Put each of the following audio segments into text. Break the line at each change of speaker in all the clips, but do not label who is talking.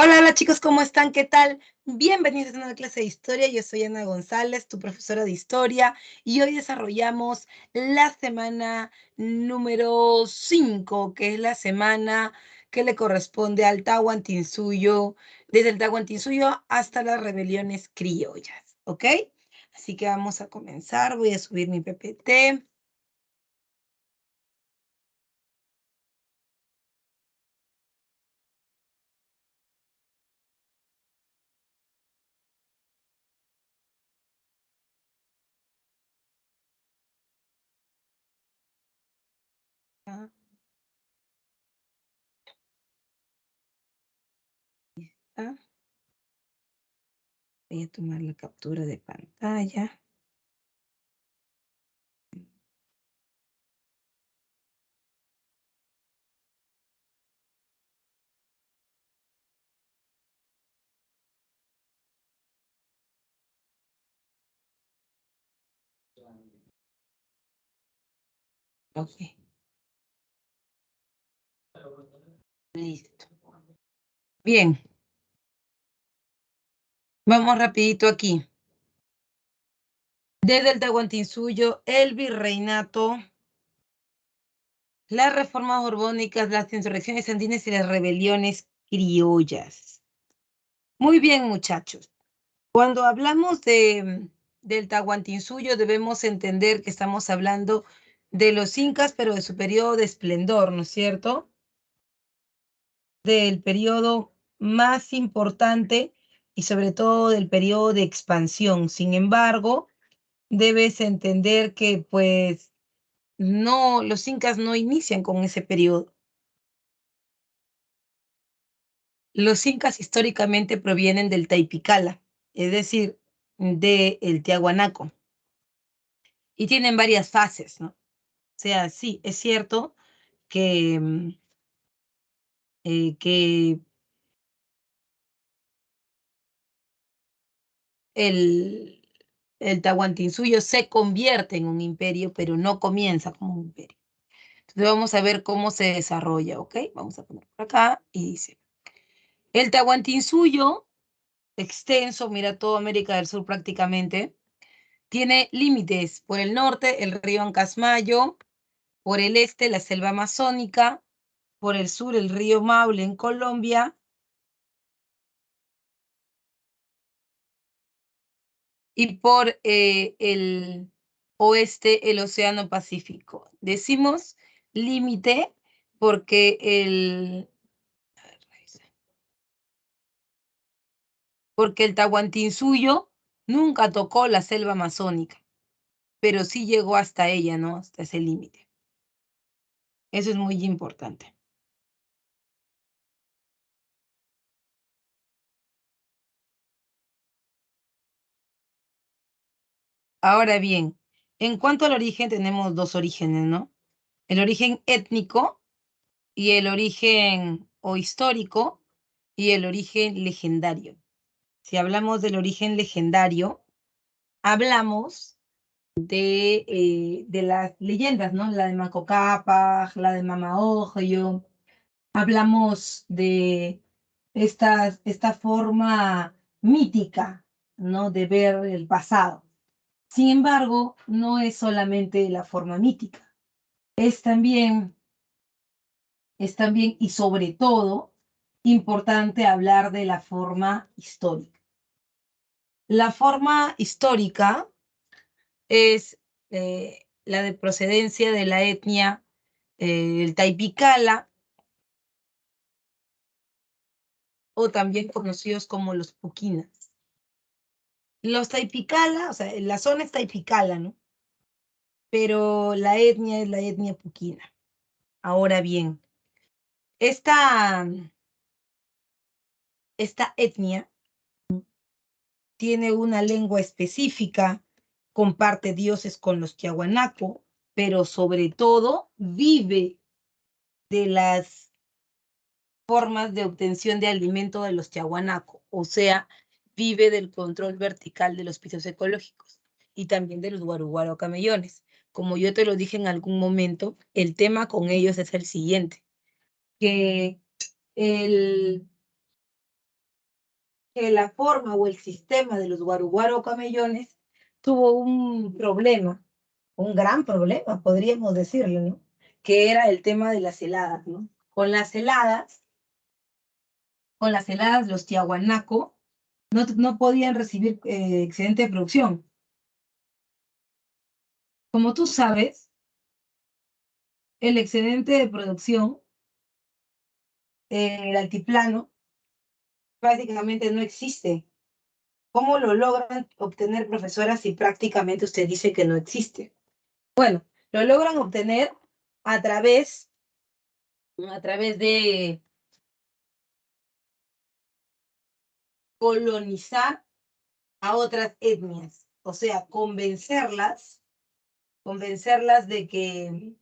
Hola, hola chicos, ¿cómo están? ¿Qué tal? Bienvenidos a una nueva clase de historia. Yo soy Ana González, tu profesora de historia, y hoy desarrollamos la semana número 5, que es la semana que le corresponde al Tahuantinsuyo, desde el Tahuantinsuyo hasta las rebeliones criollas, ¿ok? Así que vamos a comenzar. Voy a subir mi PPT. Ah, ah. Voy a tomar la captura de pantalla. Ok, listo. Bien, vamos rapidito aquí. Desde el Tahuantinsuyo, el virreinato, las reformas borbónicas, las insurrecciones andinas y las rebeliones criollas. Muy bien, muchachos. Cuando hablamos del Tahuantinsuyo, debemos entender que estamos hablando de los incas, pero de su periodo de esplendor, ¿no es cierto? Del periodo más importante y sobre todo del periodo de expansión. Sin embargo, debes entender que, pues, no, los incas no inician con ese periodo. Los incas históricamente provienen del Taipicala, es decir, del Tiahuanaco, y tienen varias fases, ¿no? O sea, sí, es cierto que, que el, el Tahuantinsuyo se convierte en un imperio, pero no comienza como un imperio. Entonces vamos a ver cómo se desarrolla, ¿ok? Vamos a poner por acá y dice, el Tahuantinsuyo extenso, mira toda América del Sur prácticamente. Tiene límites por el norte, el río Ancasmayo, por el este, la selva amazónica, por el sur, el río Maule en Colombia, y por el oeste, el Océano Pacífico. Decimos límite porque el Tahuantinsuyo nunca tocó la selva amazónica, pero sí llegó hasta ella, ¿no? Hasta ese límite. Eso es muy importante. Ahora bien, en cuanto al origen, tenemos dos orígenes, ¿no? El origen étnico y el origen o histórico y el origen legendario. Si hablamos del origen legendario, hablamos de las leyendas, ¿no? La de Manco Cápac, la de Mama Ojo, hablamos de esta forma mítica, ¿no? De ver el pasado. Sin embargo, no es solamente la forma mítica, es también, es también y sobre todo importante hablar de la forma histórica. La forma histórica es la de procedencia de la etnia el Taipicala, o también conocidos como los Puquinas. Los Taipicala, o sea, la zona es Taipicala, ¿no? Pero la etnia es la etnia Puquina. Ahora bien, esta, esta etnia tiene una lengua específica, comparte dioses con los Tiahuanaco, pero sobre todo vive de las formas de obtención de alimento de los Tiahuanaco, o sea, vive del control vertical de los pisos ecológicos y también de los guaruguaro camellones. Como yo te lo dije en algún momento, el tema con ellos es el siguiente, que el, que la forma o el sistema de los guaruguaro camellones tuvo un problema, un gran problema, podríamos decirlo, ¿no? Que era el tema de las heladas, ¿no? Con las heladas, los tiahuanaco no podían recibir excedente de producción. Como tú sabes, el excedente de producción en el altiplano prácticamente no existe. ¿Cómo lo logran obtener, profesora, si prácticamente usted dice que no existe? Bueno, lo logran obtener a través de colonizar a otras etnias, o sea, convencerlas de que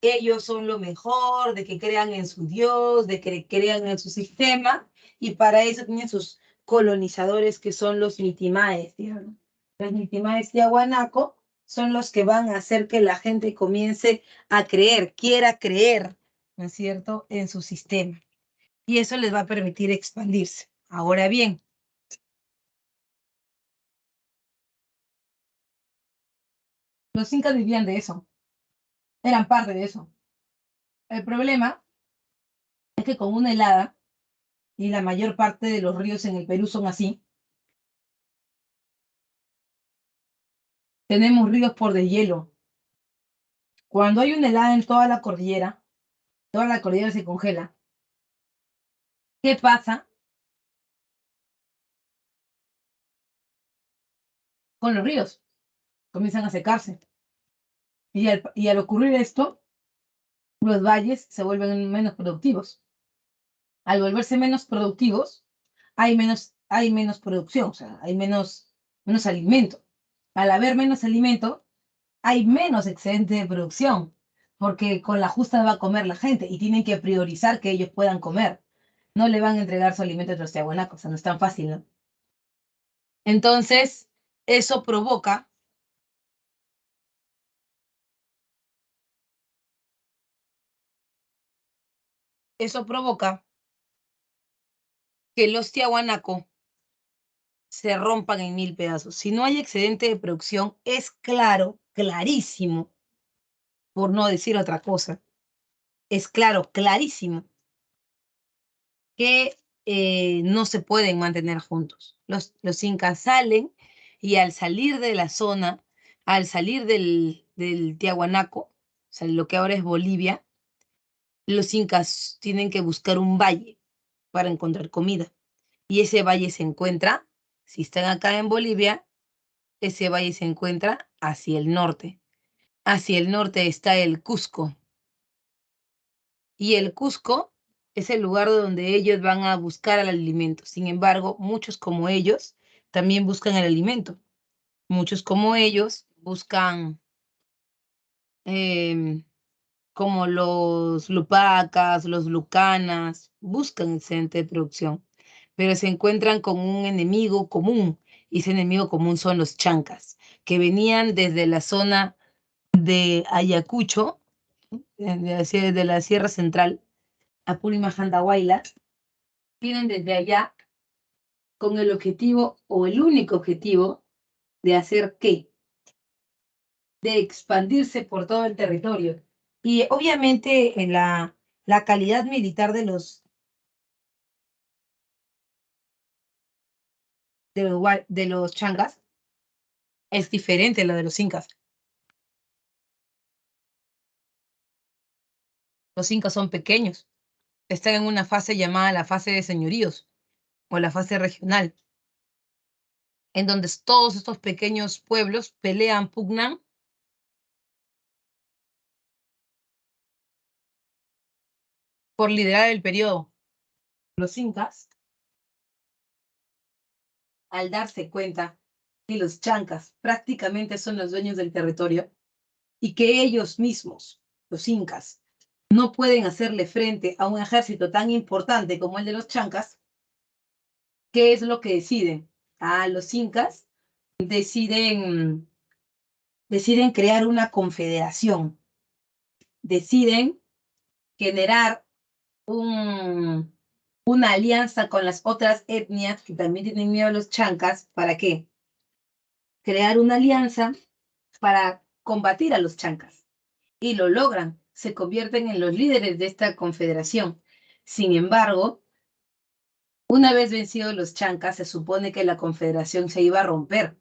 ellos son lo mejor, de que crean en su Dios, de que crean en su sistema, y para eso tienen sus colonizadores que son los mitimaes, digamos. Los mitimaes tiahuanaco son los que van a hacer que la gente comience a creer, quiera creer, ¿no es cierto?, en su sistema. Y eso les va a permitir expandirse. Ahora bien, los incas vivían de eso, eran parte de eso. El problema es que con una helada, y la mayor parte de los ríos en el Perú son así, tenemos ríos por deshielo. Cuando hay una helada en toda la cordillera se congela. ¿Qué pasa con los ríos? Comienzan a secarse. Y al ocurrir esto, los valles se vuelven menos productivos. Al volverse menos productivos, hay menos producción, o sea, hay menos alimento. Al haber menos alimento, hay menos excedente de producción, porque con la justa va a comer la gente y tienen que priorizar que ellos puedan comer. No le van a entregar su alimento a los tiahuanacos, o sea, no es tan fácil, ¿no? Entonces, eso provoca, eso provoca que los tiahuanaco se rompan en mil pedazos. Si no hay excedente de producción, es claro, clarísimo, por no decir otra cosa, es claro, clarísimo, que no se pueden mantener juntos. Los incas salen y al salir de la zona, al salir del Tiahuanaco, o sea, lo que ahora es Bolivia, los incas tienen que buscar un valle para encontrar comida. Y ese valle se encuentra, si están acá en Bolivia, ese valle se encuentra hacia el norte. Hacia el norte está el Cusco. Y el Cusco es el lugar donde ellos van a buscar el alimento. Sin embargo, muchos como ellos también buscan el alimento. Muchos como ellos buscan em, como los lupacas, los lucanas, buscan excedente de producción, pero se encuentran con un enemigo común, y ese enemigo común son los chancas, que venían desde la zona de Ayacucho, de la Sierra Central, Apurímac, Andahuaylas, vienen desde allá con el objetivo o el único objetivo de hacer qué, de expandirse por todo el territorio. Y obviamente en la calidad militar de los changas es diferente a la de los incas. Los incas son pequeños, están en una fase llamada la fase de señoríos o la fase regional, en donde todos estos pequeños pueblos pelean, pugnan por liderar el periodo. Los incas, al darse cuenta que los chancas prácticamente son los dueños del territorio y que ellos mismos, los incas, no pueden hacerle frente a un ejército tan importante como el de los chancas, ¿qué es lo que deciden? Los incas deciden crear una confederación, deciden generar un, una alianza con las otras etnias que también tienen miedo a los chancas. ¿Para qué? Crear una alianza para combatir a los chancas. Y lo logran, se convierten en los líderes de esta confederación. Sin embargo, una vez vencidos los chancas, se supone que la confederación se iba a romper,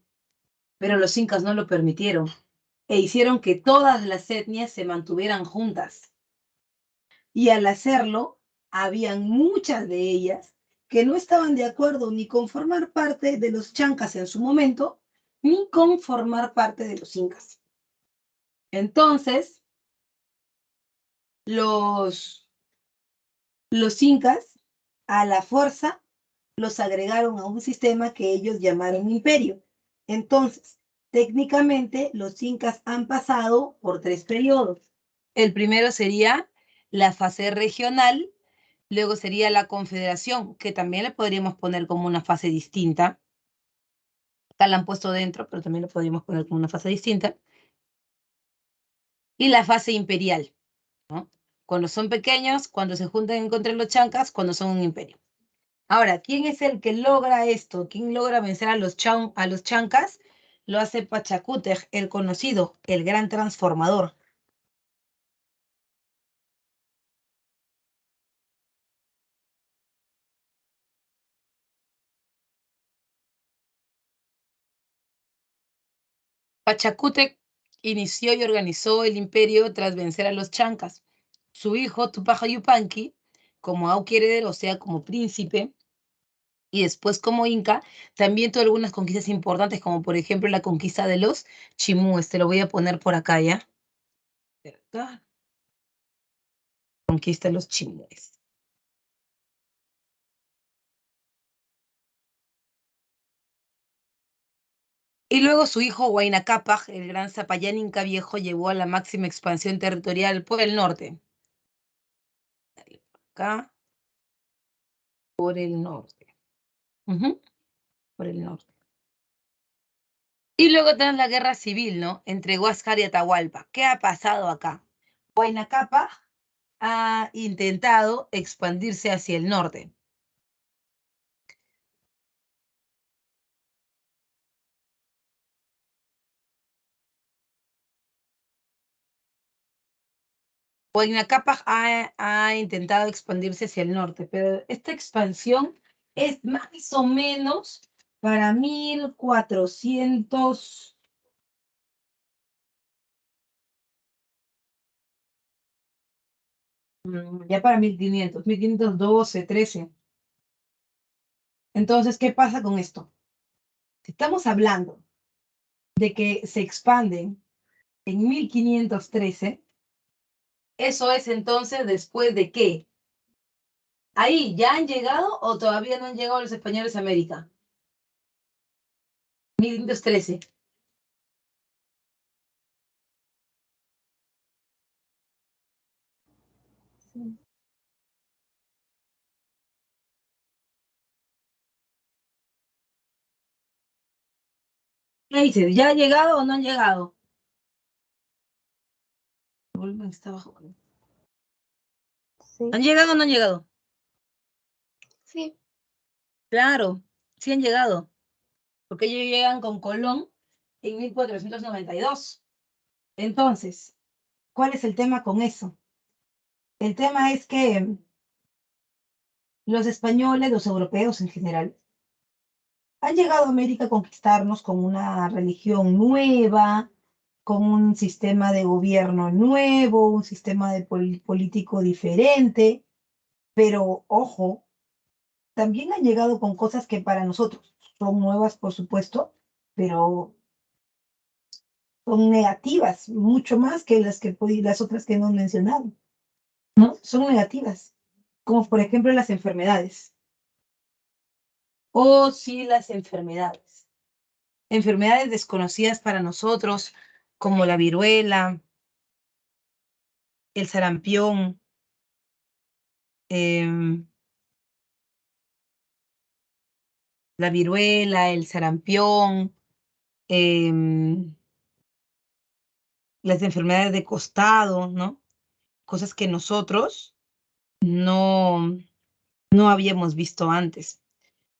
pero los incas no lo permitieron e hicieron que todas las etnias se mantuvieran juntas. Y al hacerlo, habían muchas de ellas que no estaban de acuerdo ni con formar parte de los chancas en su momento, ni con formar parte de los incas. Entonces, los incas, a la fuerza, los agregaron a un sistema que ellos llamaron imperio. Entonces, técnicamente, los incas han pasado por 3 periodos. El primero sería la fase regional, luego sería la confederación, que también le podríamos poner como una fase distinta. Acá la han puesto dentro, pero también lo podríamos poner como una fase distinta. Y la fase imperial, ¿no? Cuando son pequeños, cuando se juntan en contra de los chancas, cuando son un imperio. Ahora, ¿quién es el que logra esto? ¿Quién logra vencer a los chancas? Lo hace Pachacútec, el conocido, el gran transformador. Pachacútec inició y organizó el imperio tras vencer a los chancas. Su hijo, Tupac Yupanqui, como Auqui heredero, o sea, como príncipe, y después como inca, también tuvo algunas conquistas importantes, como por ejemplo la conquista de los chimúes. Te lo voy a poner por acá, ¿ya? Acá. Conquista de los chimúes. Y luego su hijo Huayna Cápac, el gran Zapallán Inca Viejo, llevó a la máxima expansión territorial por el norte. Acá, por el norte. Por el norte. Y luego tenemos la guerra civil, ¿no? Entre Huáscar y Atahualpa. ¿Qué ha pasado acá? Huayna Cápac ha intentado expandirse hacia el norte. Huayna Cápac ha intentado expandirse hacia el norte, pero esta expansión es más o menos para 1400. Ya para 1512, 13. Entonces, ¿qué pasa con esto? Si estamos hablando de que se expanden en 1513, eso es entonces después de qué. ¿Ahí ya han llegado o todavía no han llegado los españoles a América? 1513. Sí. ¿Qué dices? ¿Ya han llegado o no han llegado? Está abajo.
Sí.
¿Han llegado o no han llegado?
Sí.
Claro, sí han llegado, porque ellos llegan con Colón en 1492. Entonces, ¿cuál es el tema con eso? El tema es que los españoles, los europeos en general, han llegado a América a conquistarnos con una religión nueva, con un sistema de gobierno nuevo, un sistema de político diferente, pero ojo, también han llegado con cosas que para nosotros son nuevas, por supuesto, pero son negativas, mucho más que las otras que hemos mencionado, ¿no? Son negativas, como por ejemplo las enfermedades. Oh, sí, las enfermedades. Enfermedades desconocidas para nosotros, como la viruela, el sarampión, em, la viruela, el sarampión, em, las enfermedades de costado, ¿no? Cosas que nosotros no, no habíamos visto antes.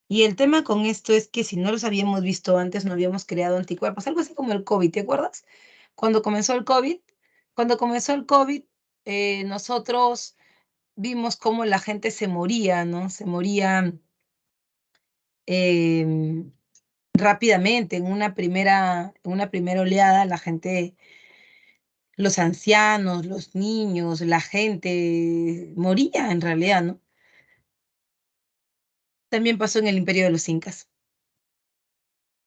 Y el tema con esto es que si no los habíamos visto antes, no habíamos creado anticuerpos, algo así como el COVID, ¿te acuerdas? Cuando comenzó el COVID, cuando comenzó el COVID, nosotros vimos cómo la gente se moría, ¿no? Se moría em, rápidamente en una primera oleada, la gente, los ancianos, los niños, la gente moría en realidad, ¿no? También pasó en el Imperio de los Incas,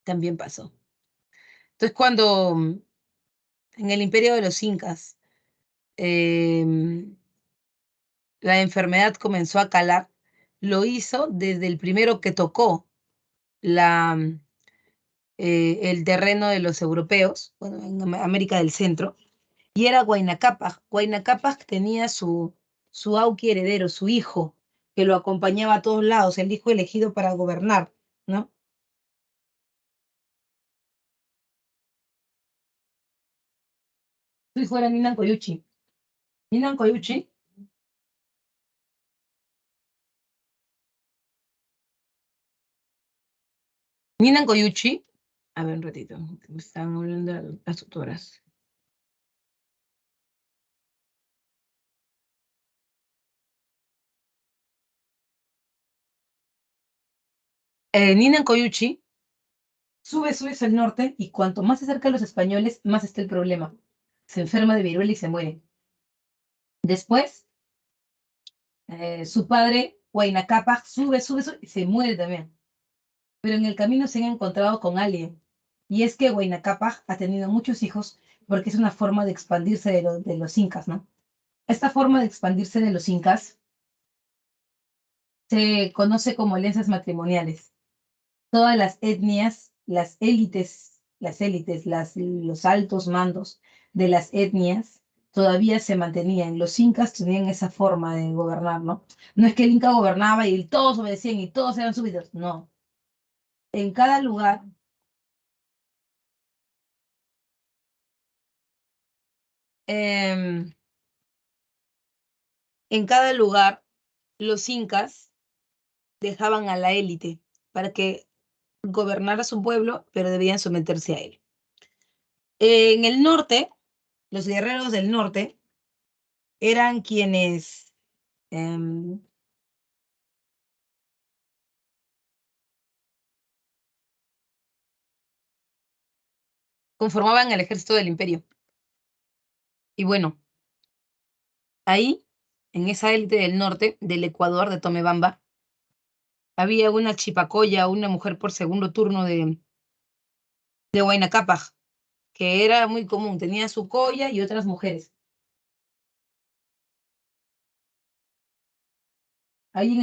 también pasó. Entonces, cuando en el Imperio de los Incas em, la enfermedad comenzó a calar, lo hizo desde el primero que tocó la, el terreno de los europeos, bueno, en América del Centro, y era Huayna Cápac. Huayna Cápac tenía su Auqui heredero, su hijo, que lo acompañaba a todos lados, el hijo elegido para gobernar, ¿no? Su hijo era Ninan Coyuchi. Ninan Coyuchi, Ninan Coyuchi, a ver un ratito, me están hablando las tutoras. Ninan Coyuchi subes al norte y cuanto más se acerca a los españoles, más está el problema. Se enferma de viruela y se muere. Después, su padre, Huayna Cápac, sube y se muere también. Pero en el camino se han encontrado con alguien. Y es que Huayna Cápac ha tenido muchos hijos porque es una forma de expandirse de los incas, ¿no? Esta forma de expandirse de los incas se conoce como alianzas matrimoniales. Todas las etnias, los altos mandos de las etnias todavía se mantenían. Los incas tenían esa forma de gobernar, ¿no? No es que el inca gobernaba y todos obedecían y todos eran súbitos, no. En cada lugar, em, en cada lugar, los incas dejaban a la élite para que gobernara su pueblo, pero debían someterse a él. En el norte, los guerreros del norte eran quienes em, conformaban el ejército del imperio. Y bueno, ahí, en esa élite del norte, del Ecuador, de Tomebamba, había una chipacoya, una mujer por segundo turno de Huayna Cápac, que era muy común, tenía su colla y otras mujeres. Ahí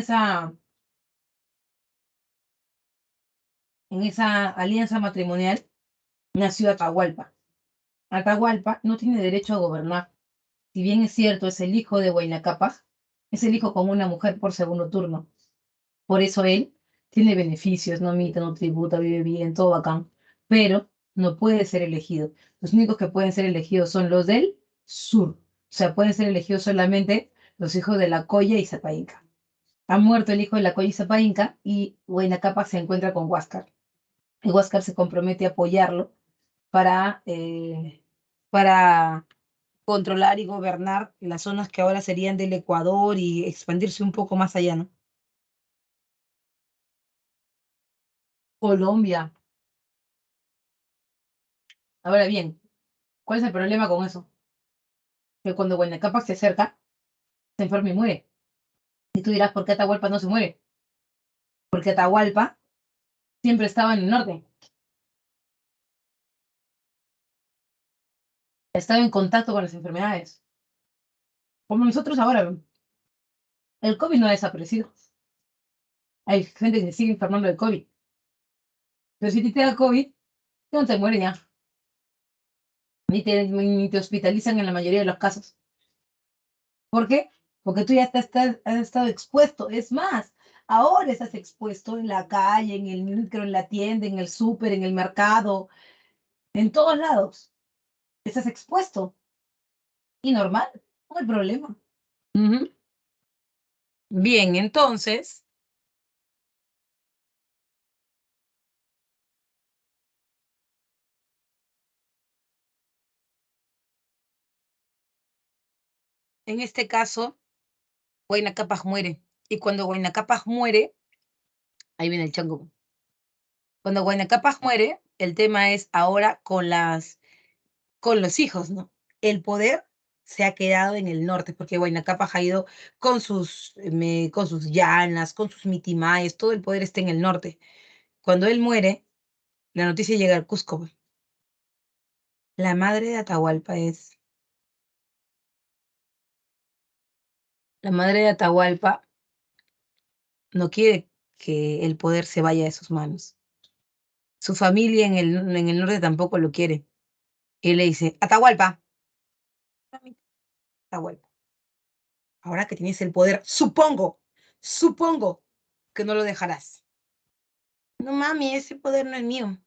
en esa alianza matrimonial nació Atahualpa. Atahualpa no tiene derecho a gobernar. Si bien es cierto, es el hijo de Huayna Cápac, es el hijo con una mujer por segundo turno. Por eso él tiene beneficios, no mita, no tributa, vive bien, todo bacán, pero no puede ser elegido. Los únicos que pueden ser elegidos son los del sur. O sea, pueden ser elegidos solamente los hijos de la Colla y Zapainca. Ha muerto el hijo de la Colla y Zapainca y Huayna Cápac se encuentra con Huáscar. Y Huáscar se compromete a apoyarlo para controlar y gobernar las zonas que ahora serían del Ecuador y expandirse un poco más allá, ¿no? Colombia. Ahora bien, ¿cuál es el problema con eso? Que cuando Huayna se acerca, se enferma y muere. Y tú dirás, ¿por qué Atahualpa no se muere? Porque Atahualpa siempre estaba en el norte, estaba en contacto con las enfermedades. Como nosotros ahora, el COVID no ha desaparecido. Hay gente que se sigue enfermando del COVID. Pero si te da COVID, no te mueren ya. Ni te hospitalizan en la mayoría de los casos. ¿Por qué? Porque tú ya has estado expuesto. Es más, ahora estás expuesto en la calle, en el micro, en la tienda, en el súper, en el mercado, en todos lados. Estás expuesto. Y normal, no hay problema. Ujú. Bien, entonces, en este caso, Huayna Cápac muere. Y cuando Huayna Cápac muere, ahí viene el chango. Cuando Huayna Cápac muere, el tema es ahora con los hijos, ¿no? El poder se ha quedado en el norte, porque Huayna Cápac ha ido con sus llanas, con sus mitimayes, todo el poder está en el norte. Cuando él muere, la noticia llega al Cusco. La madre de Atahualpa es, la madre de Atahualpa no quiere que el poder se vaya de sus manos. Su familia en el norte tampoco lo quiere. Y le dice, Atahualpa, mami, Atahualpa, ahora que tienes el poder, supongo que no lo dejarás. No, mami, ese poder no es mío.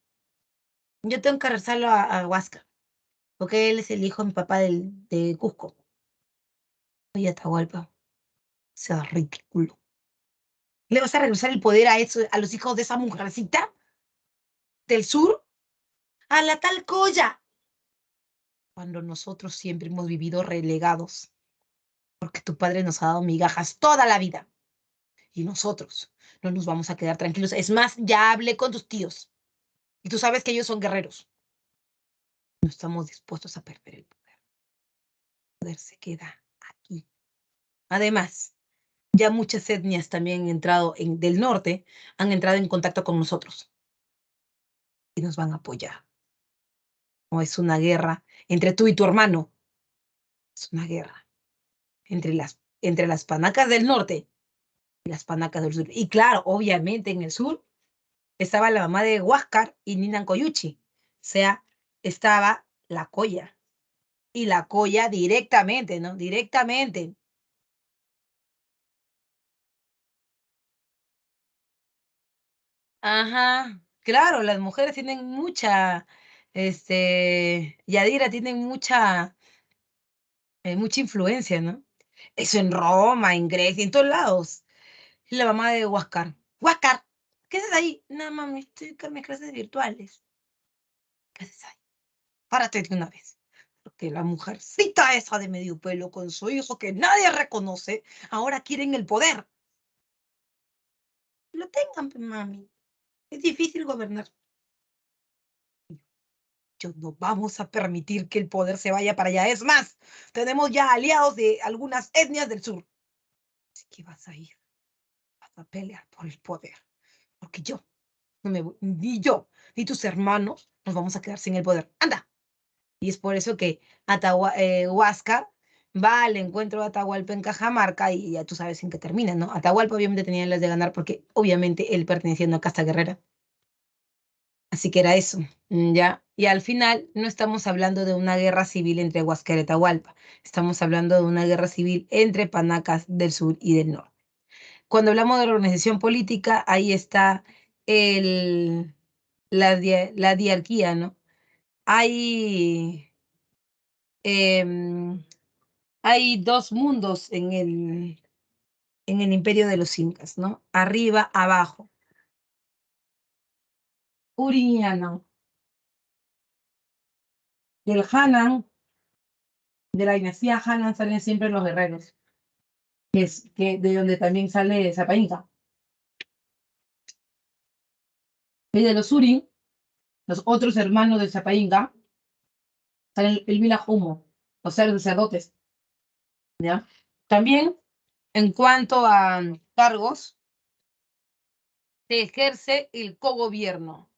Yo tengo que regresarlo a Huasca, porque él es el hijo de mi papá de Cusco. Oye, Atahualpa, sea ridículo. ¿Le vas a regresar el poder a, eso, a los hijos de esa mujercita del sur? A la tal Coya. Cuando nosotros siempre hemos vivido relegados, porque tu padre nos ha dado migajas toda la vida. Y nosotros no nos vamos a quedar tranquilos. Es más, ya hablé con tus tíos. Y tú sabes que ellos son guerreros. No estamos dispuestos a perder el poder. El poder se queda aquí. Además, ya muchas etnias también han entrado del norte, han entrado en contacto con nosotros y nos van a apoyar. No es una guerra entre tú y tu hermano. Es una guerra entre las panacas del norte y las panacas del sur. Y claro, obviamente en el sur estaba la mamá de Huáscar y Ninan Coyuchi. O sea, estaba la Coya. Y la Coya directamente, ¿no? Directamente. Ajá. Claro, las mujeres tienen Yadira tienen mucha influencia, ¿no? Eso en Roma, en Grecia, en todos lados. Y la mamá de Huáscar. Huáscar, ¿qué haces ahí? No, mami, estoy con mis clases virtuales. ¿Qué haces ahí? Párate de una vez. Porque la mujercita esa de medio pelo con su hijo que nadie reconoce, ahora quieren el poder. Lo tengan, pues, mami. Es difícil gobernar. Yo no vamos a permitir que el poder se vaya para allá. Es más, tenemos ya aliados de algunas etnias del sur. Así que vas a ir, vas a pelear por el poder. Porque yo no me voy, ni yo, ni tus hermanos nos vamos a quedar sin el poder. ¡Anda! Y es por eso que Huáscar va al encuentro de Atahualpa en Cajamarca y ya tú sabes en qué termina, ¿no? Atahualpa obviamente tenía las de ganar porque obviamente él pertenecía a una casta guerrera. Así que era eso, ¿ya? Y al final no estamos hablando de una guerra civil entre Huáscar y Atahualpa, estamos hablando de una guerra civil entre panacas del sur y del norte. Cuando hablamos de la organización política, ahí está el, la diarquía, ¿no? Hay em, hay dos mundos en el imperio de los incas, ¿no? Arriba, abajo. Uriñano, del Hanan, de la dinastía Hanan salen siempre los guerreros, de donde también sale Sapa Inca. Y de los Urin, los otros hermanos de Sapa Inca, salen el Vila Humo, los sacerdotes, ¿ya? También, en cuanto a cargos, se ejerce el cogobierno.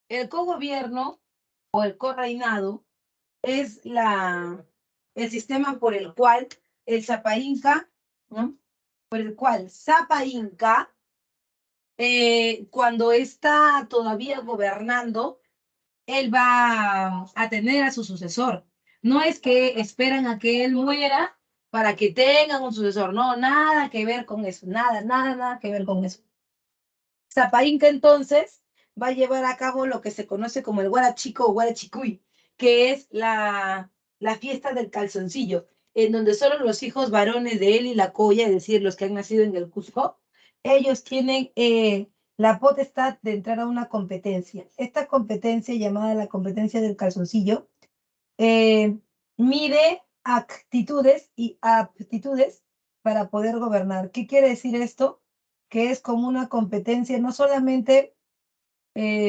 El cogobierno o el correinado es el sistema por el cual el Zapa Inca, ¿no? Por el cual Zapa Inca, cuando está todavía gobernando, él va a tener a su sucesor. No es que esperan a que él muera para que tengan un sucesor, no, nada que ver con eso, nada que ver con eso. Zapa Inca entonces va a llevar a cabo lo que se conoce como el Huarachico o Huarachicuy, que es la fiesta del calzoncillo. en donde solo los hijos varones de él y la Coya, es decir, los que han nacido en el Cusco, ellos tienen la potestad de entrar a una competencia. Esta competencia, llamada la competencia del calzoncillo, mide actitudes y aptitudes para poder gobernar. ¿Qué quiere decir esto? Que es como una competencia no solamente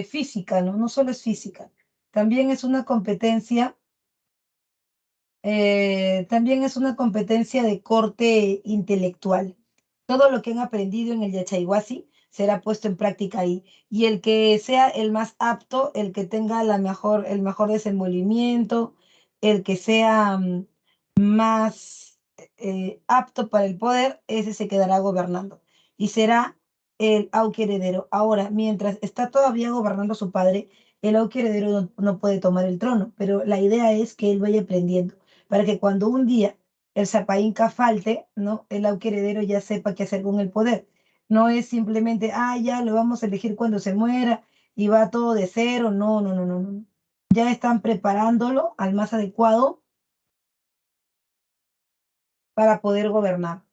física, ¿no? No solo es física, también es una competencia de corte intelectual. Todo lo que han aprendido en el Yachaywasi será puesto en práctica ahí. Y el que sea el más apto, el que tenga el mejor desenvolvimiento, el que sea más apto para el poder, ese se quedará gobernando. Y será el Auqui heredero. Ahora, mientras está todavía gobernando su padre, el Auqui heredero no puede tomar el trono, pero la idea es que él vaya aprendiendo para que cuando un día el Sapa Inca falte, ¿no? El Auqui heredero ya sepa qué hacer con el poder. No es simplemente, ya lo vamos a elegir cuando se muera y va todo de cero. No, no, no, no, no. Ya están preparándolo al más adecuado para poder gobernar.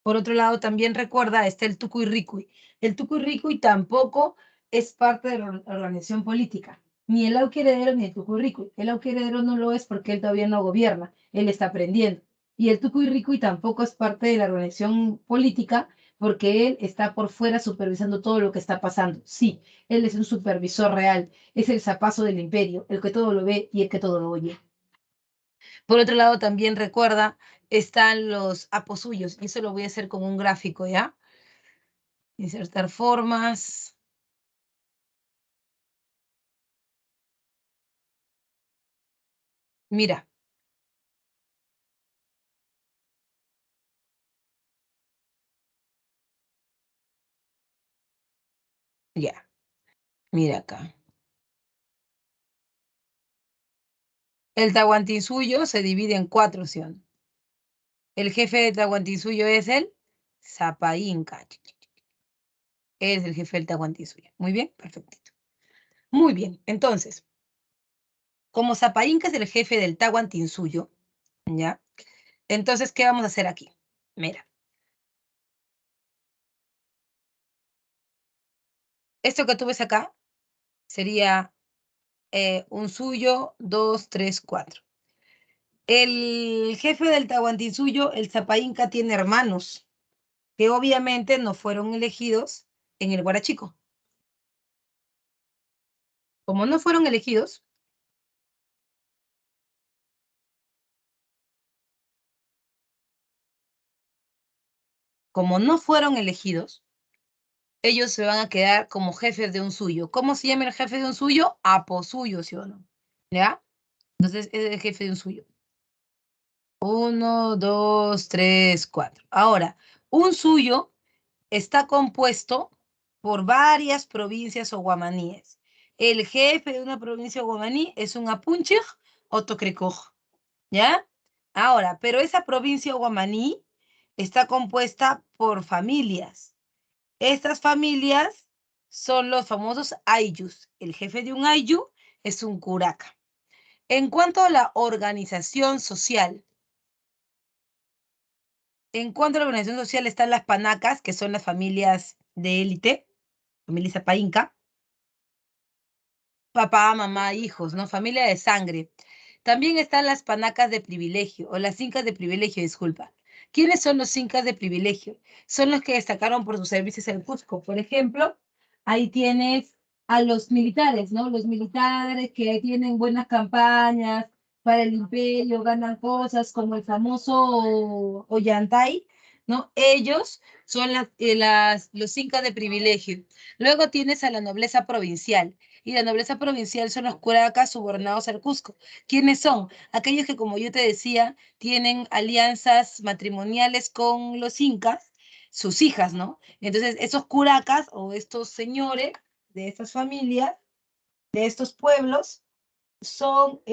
Por otro lado, también recuerda, está el Tucuy-Ricuy. El Tucuy-Ricuy tampoco es parte de la organización política. Ni el Auqui heredero ni el Tucuy-Ricuy. El Auqui heredero no lo es porque él todavía no gobierna, él está aprendiendo. Y el Tucuy-Ricuy tampoco es parte de la organización política porque él está por fuera supervisando todo lo que está pasando. Sí, él es un supervisor real, es el zapazo del imperio, el que todo lo ve y el que todo lo oye. Por otro lado, también recuerda, están los aposuyos, y eso lo voy a hacer con un gráfico, ¿ya? Insertar formas. Mira. Ya, mira acá. El Tahuantinsuyo se divide en 4, ¿sí? El jefe de Tahuantinsuyo es el Sapa Inca. Él es el jefe del Tahuantinsuyo. Muy bien, perfectito. Muy bien, entonces, como Sapa Inca es el jefe del Tahuantinsuyo, ¿ya? Entonces, ¿qué vamos a hacer aquí? Mira. Esto que tú ves acá sería un suyo, 2, 3, 4. El jefe del Tahuantinsuyo, el Sapa Inca, tiene hermanos que obviamente no fueron elegidos en el Huarachico. Como no fueron elegidos, ellos se van a quedar como jefes de un suyo. ¿Cómo se llama el jefe de un suyo? Aposuyo, ¿sí o no? ¿Ya? Entonces es el jefe de un suyo. 1, 2, 3, 4. Ahora, un suyo está compuesto por varias provincias o guamaníes. El jefe de una provincia guamaní es un apunchej o tocrecoj, ¿ya? Ahora, pero esa provincia guamaní está compuesta por familias. Estas familias son los famosos ayllus. El jefe de un ayllu es un curaca. En cuanto a la organización social, están las panacas, que son las familias de élite, familia zapainca, papá, mamá, hijos, ¿no? Familia de sangre. También están las panacas de privilegio, o las incas de privilegio, disculpa. ¿Quiénes son los incas de privilegio? Son los que destacaron por sus servicios en Cusco. Por ejemplo, ahí tienes a los militares, ¿no? Los militares que tienen buenas campañas para el imperio, ganan cosas como el famoso Ollantay, ¿no? Ellos son los incas de privilegio. Luego tienes a la nobleza provincial y la nobleza provincial son los curacas subornados al Cusco. ¿Quiénes son? Aquellos que, como yo te decía, tienen alianzas matrimoniales con los incas, sus hijas, ¿no? Entonces, esos curacas o estos señores de estas familias, de estos pueblos, son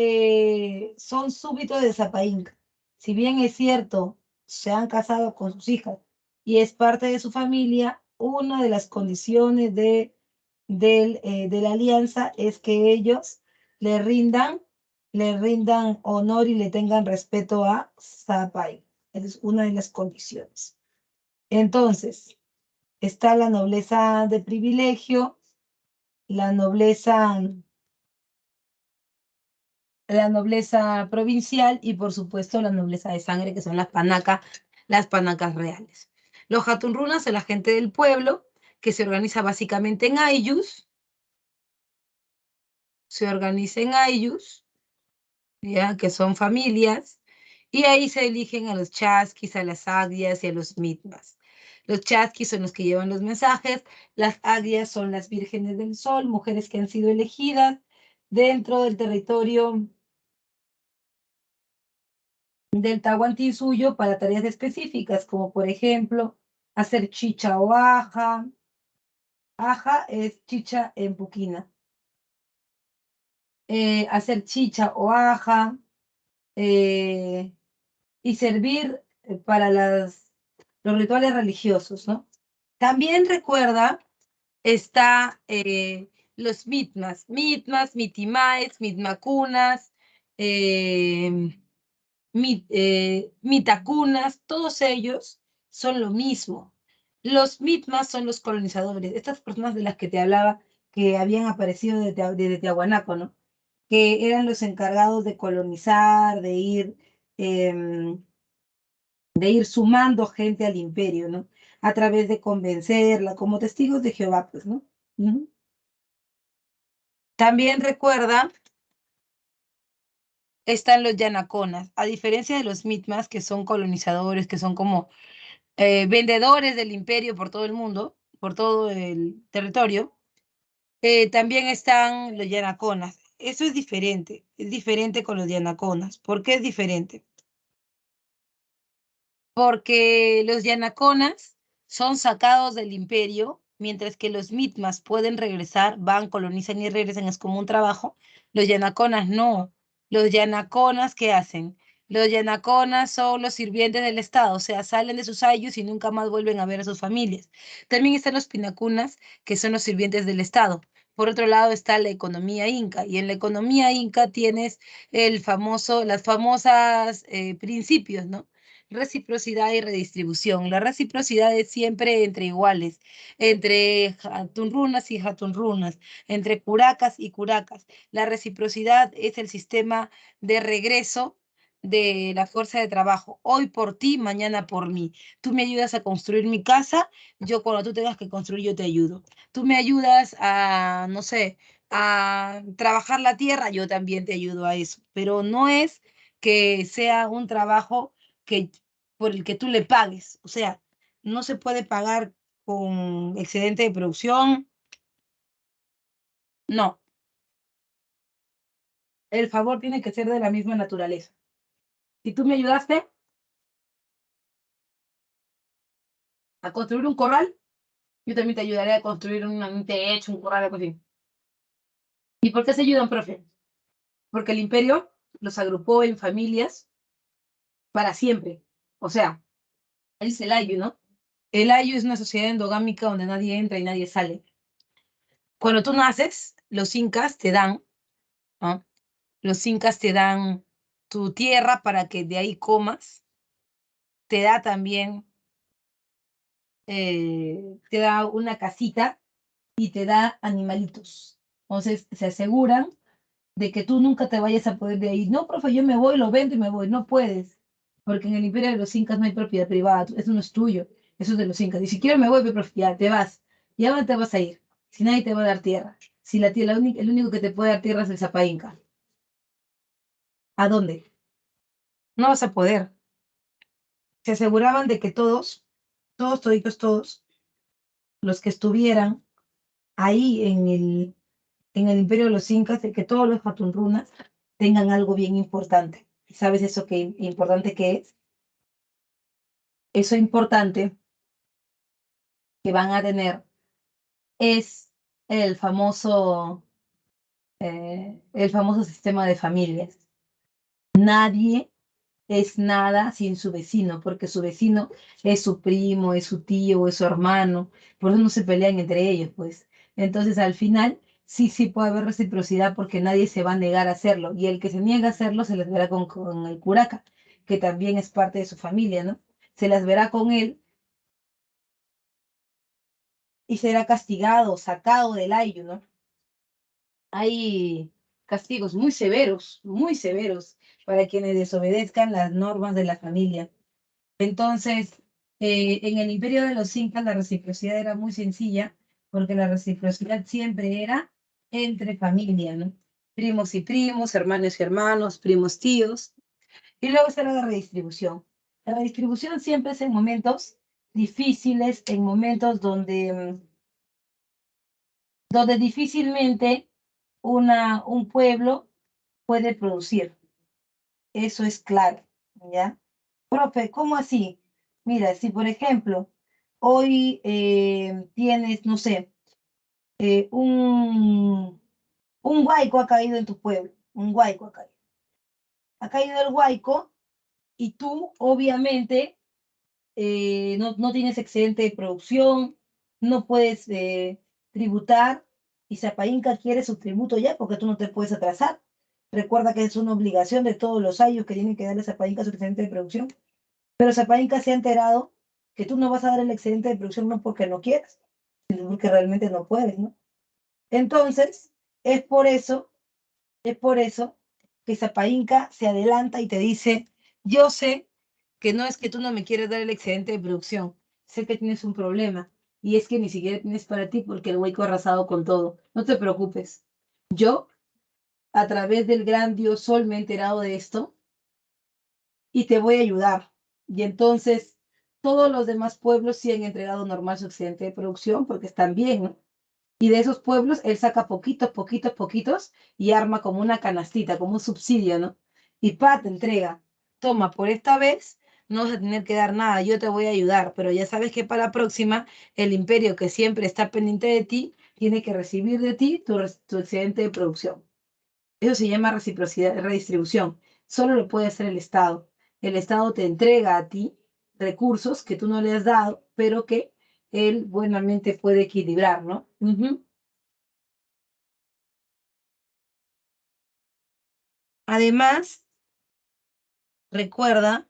súbditos de Sapa Inca. Si bien es cierto, se han casado con sus hijas y es parte de su familia, una de las condiciones de la alianza es que ellos le rindan le rindan honor y le tengan respeto a Sapai. Esa es una de las condiciones. Entonces, está la nobleza de privilegio, la nobleza provincial y, por supuesto, la nobleza de sangre, que son las panacas reales. Los Hatunrunas son la gente del pueblo, que se organiza básicamente en ayllus, ya, que son familias, y ahí se eligen a los chasquis, a las aguias y a los mitmas. Los chasquis son los que llevan los mensajes, las aguias son las vírgenes del sol, mujeres que han sido elegidas dentro del territorio del Tahuantinsuyo para tareas específicas, como por ejemplo hacer chicha o aja. Aja es chicha en puquina. Hacer chicha o aja y servir para los rituales religiosos, ¿no? También recuerda, está los mitimaes, mitmacunas, mitacunas, todos ellos son lo mismo. Los mitmas son los colonizadores, estas personas de las que te hablaba que habían aparecido desde Tiahuanaco, ¿no? Que eran los encargados de colonizar, de ir sumando gente al imperio, ¿no? A través de convencerla, como testigos de Jehová, pues, ¿no? Ujú. También recuerda, están los yanaconas, a diferencia de los mitmas, que son colonizadores, que son como vendedores del imperio por todo el mundo, por todo el territorio, también están los yanaconas. Eso es diferente con los yanaconas. ¿Por qué es diferente? Porque los yanaconas son sacados del imperio, mientras que los mitmas pueden regresar, van, colonizan y regresan, es como un trabajo. Los yanaconas no. Los yanaconas, ¿qué hacen? Los yanaconas son los sirvientes del Estado, o sea, salen de sus ayllus y nunca más vuelven a ver a sus familias. También están los pinacunas, que son los sirvientes del Estado. Por otro lado está la economía inca, y en la economía inca tienes las famosas principios, ¿no? Reciprocidad y redistribución. La reciprocidad es siempre entre iguales, entre hatunrunas y hatunrunas, entre curacas y curacas. La reciprocidad es el sistema de regreso de la fuerza de trabajo. Hoy por ti, mañana por mí. Tú me ayudas a construir mi casa, yo cuando tú tengas que construir, yo te ayudo. Tú me ayudas a, no sé, a trabajar la tierra, yo también te ayudo a eso. Pero no es que sea un trabajo que, por el que tú le pagues. O sea, no se puede pagar con excedente de producción. No, el favor tiene que ser de la misma naturaleza. Si tú me ayudaste a construir un corral, yo también te ayudaré a construir un techo, un corral, algo así. ¿Y por qué se ayudan, profe? Porque el imperio los agrupó en familias para siempre. O sea, es el ayu, ¿no? El ayu es una sociedad endogámica donde nadie entra y nadie sale. Cuando tú naces, los incas te dan, ¿no? Los incas te dan tu tierra para que de ahí comas, te da también, te da una casita y te da animalitos. Entonces se aseguran de que tú nunca te vayas a poder de ahí. No, profe, yo me voy, lo vendo y me voy. No puedes, porque en el imperio de los incas no hay propiedad privada, eso no es tuyo, eso es de los incas. Y si quiero me voy, profe, ya te vas. ¿Y a dónde te vas a ir? Si nadie te va a dar tierra. Si la tierra, el único que te puede dar tierra es el Zapa Inca. ¿A dónde? No vas a poder. Se aseguraban de que todos, los que estuvieran ahí en el imperio de los incas, de que todos los hatunrunas tengan algo bien importante. ¿Sabes eso qué importante que es? Eso importante que van a tener es el famoso sistema de familias. Nadie es nada sin su vecino, porque su vecino es su primo, es su tío, es su hermano, por eso no se pelean entre ellos, pues. Entonces, al final, sí puede haber reciprocidad porque nadie se va a negar a hacerlo. Y el que se niega a hacerlo se les verá con el curaca, que también es parte de su familia, ¿no? Se las verá con él y será castigado, sacado del ayo, ¿no? Hay castigos muy severos para quienes desobedezcan las normas de la familia. Entonces, en el imperio de los incas la reciprocidad era muy sencilla, porque la reciprocidad siempre era entre familia, ¿no? Primos y primos, hermanos y hermanos, primos, tíos. Y luego está la redistribución. La redistribución siempre es en momentos difíciles, en momentos donde difícilmente un pueblo puede producir. Eso es claro, ¿ya? Profe, ¿cómo así? Mira, si por ejemplo hoy tienes, no sé, un huaico ha caído en tu pueblo, un huaico ha caído. Ha caído el huaico y tú obviamente no tienes excedente de producción, no puedes tributar y Zapainca quiere su tributo ya porque tú no te puedes atrasar. Recuerda que es una obligación de todos los años que tienen que darle a Zapainca su excedente de producción. Pero Zapainca se ha enterado que tú no vas a dar el excedente de producción no porque no quieras, sino porque realmente no puedes, ¿no? Entonces, es por eso, es por eso que Zapainca se adelanta y te dice, yo sé que no es que tú no me quieres dar el excedente de producción, sé que tienes un problema y es que ni siquiera tienes para ti porque el hueco ha arrasado con todo. No te preocupes. Yo, a través del gran Dios Sol, me he enterado de esto y te voy a ayudar. Y entonces todos los demás pueblos sí han entregado normal su excedente de producción porque están bien, ¿no? Y de esos pueblos él saca poquitos y arma como una canastita, como un subsidio, ¿no? Y te entrega, toma, por esta vez no vas a tener que dar nada, yo te voy a ayudar, pero ya sabes que para la próxima el imperio que siempre está pendiente de ti tiene que recibir de ti tu excedente de producción. Eso se llama reciprocidad, redistribución. Solo lo puede hacer el Estado. El Estado te entrega a ti recursos que tú no le has dado, pero que él buenamente puede equilibrar, ¿no? Además, recuerda,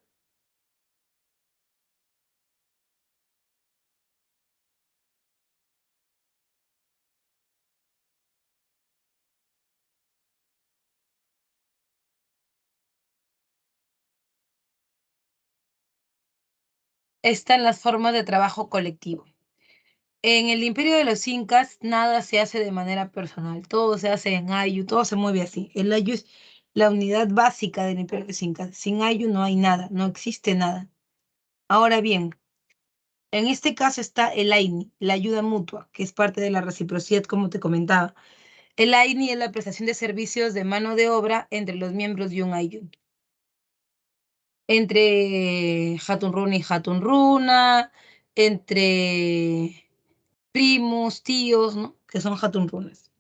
están las formas de trabajo colectivo. En el imperio de los incas, nada se hace de manera personal, todo se hace en Ayu, todo se mueve así. El Ayu es la unidad básica del imperio de los incas. Sin Ayu no hay nada, no existe nada. Ahora bien, en este caso está el AINI, la ayuda mutua, que es parte de la reciprocidad, como te comentaba. El AINI es la prestación de servicios de mano de obra entre los miembros de un AYU. Entre Hatunruna y Hatunruna, entre primos, tíos, ¿no? Que son Hatunrunas.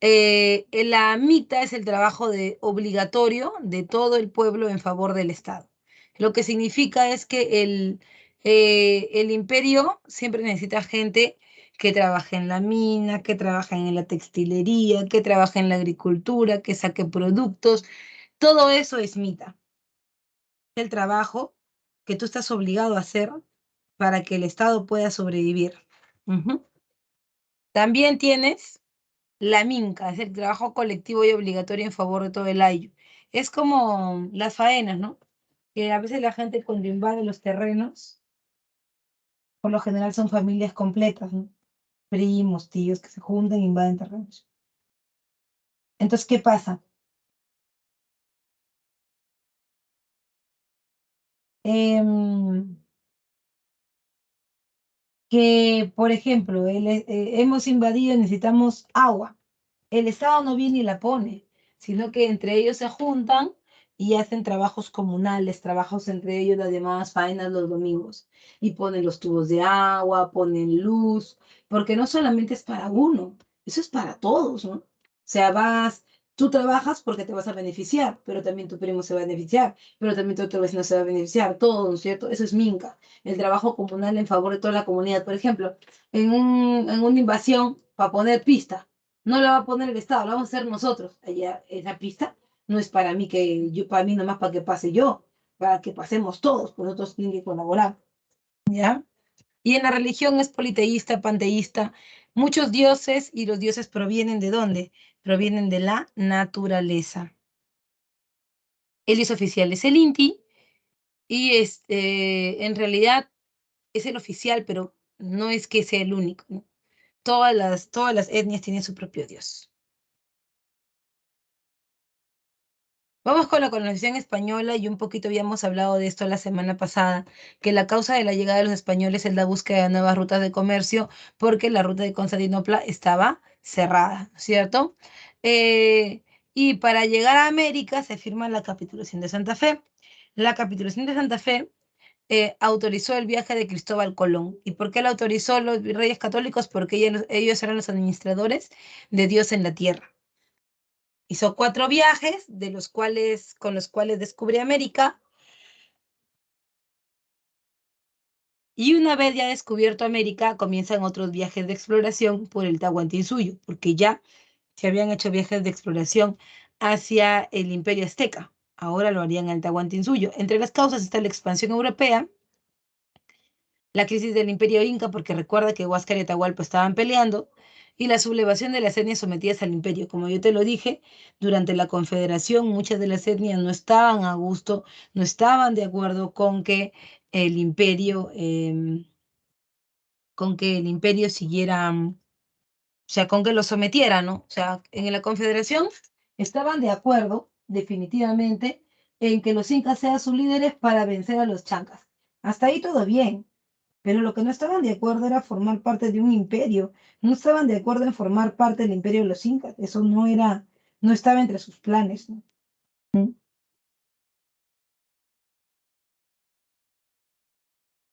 La mitad es el trabajo obligatorio de todo el pueblo en favor del Estado. Lo que significa es que el imperio siempre necesita gente que trabaje en la mina, que trabaje en la textilería, que trabaje en la agricultura, que saque productos. Todo eso es mita. El trabajo que tú estás obligado a hacer para que el Estado pueda sobrevivir. También tienes la minca, es el trabajo colectivo y obligatorio en favor de todo el ayllu. Es como las faenas, ¿no? Que a veces la gente cuando invade los terrenos, por lo general son familias completas, ¿no? Primos, tíos que se juntan e invaden terrenos. Entonces, ¿qué pasa? Em, que, por ejemplo, hemos invadido y necesitamos agua. El Estado no viene y la pone, sino que entre ellos se juntan y hacen trabajos comunales, trabajos entre ellos, las llamadas faenas los domingos, y ponen los tubos de agua, ponen luz, porque no solamente es para uno, eso es para todos, ¿no? O sea, tú trabajas porque te vas a beneficiar, pero también tu primo se va a beneficiar, pero también tu otro vecino se va a beneficiar, todo, ¿no es cierto? Eso es Minca, el trabajo comunal en favor de toda la comunidad. Por ejemplo, en una invasión, para poner pista, no la va a poner el Estado, la vamos a hacer nosotros. Allá, esa pista no es para mí para mí nomás para que pase yo, para que pasemos todos, pues nosotros tienen que colaborar, ¿ya? Y en la religión es politeísta, panteísta, muchos dioses, y los dioses provienen ¿de dónde? Provienen de la naturaleza. El dios oficial es el Inti, y en realidad es el oficial, pero no es que sea el único, ¿no? Todas las etnias tienen su propio dios. Vamos con la colonización española y un poquito habíamos hablado de esto la semana pasada, que la causa de la llegada de los españoles es la búsqueda de nuevas rutas de comercio porque la ruta de Constantinopla estaba cerrada, ¿cierto? Eh, y para llegar a América se firma la capitulación de Santa Fe. La capitulación de Santa Fe autorizó el viaje de Cristóbal Colón. ¿Y por qué lo autorizó los reyes católicos? Porque ellos eran los administradores de Dios en la tierra. Hizo 4 viajes, con los cuales descubre América. Y una vez ya descubierto América, comienzan otros viajes de exploración por el Tahuantinsuyo, porque ya se habían hecho viajes de exploración hacia el Imperio Azteca. Ahora lo harían al Tahuantinsuyo. Entre las causas está la expansión europea, la crisis del Imperio Inca, porque recuerda que Huáscar y Atahualpa estaban peleando, y la sublevación de las etnias sometidas al imperio. Como yo te lo dije, durante la Confederación muchas de las etnias no estaban a gusto, no estaban de acuerdo el imperio, con que el imperio siguiera, o sea, con que lo sometiera, ¿no? O sea, en la Confederación estaban de acuerdo, definitivamente, en que los incas sean sus líderes para vencer a los chancas. Hasta ahí todo bien. Pero lo que no estaban de acuerdo era formar parte de un imperio. No estaban de acuerdo en formar parte del imperio de los incas. Eso no estaba entre sus planes, ¿no?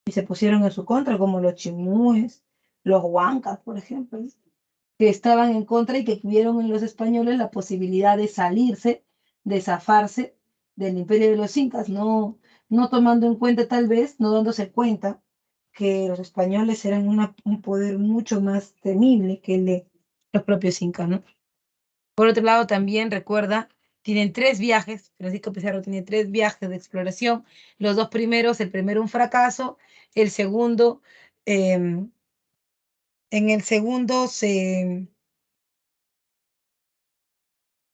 Y se pusieron en su contra, como los chimúes, los huancas, por ejemplo, ¿no? Que estaban en contra y que vieron en los españoles la posibilidad de salirse, de zafarse del imperio de los incas, no tomando en cuenta tal vez, no dándose cuenta que los españoles eran un poder mucho más temible que el de los propios incas, ¿no? Por otro lado, también recuerda, tienen 3 viajes, Francisco Pizarro tiene 3 viajes de exploración, los 2 primeros, el primero un fracaso, el segundo, en el segundo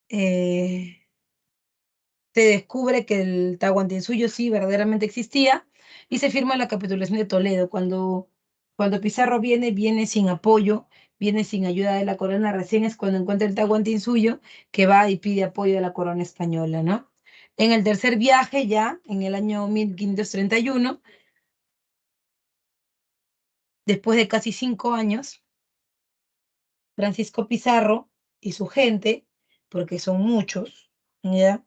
eh, se descubre que el Tahuantinsuyo sí verdaderamente existía y se firma la capitulación de Toledo. Cuando Pizarro viene sin apoyo, viene sin ayuda de la corona, recién es cuando encuentra el Tahuantinsuyo que va y pide apoyo de la corona española, ¿no? En el tercer viaje, ya en el año 1531, después de casi 5 años, Francisco Pizarro y su gente, porque son muchos, ¿ya?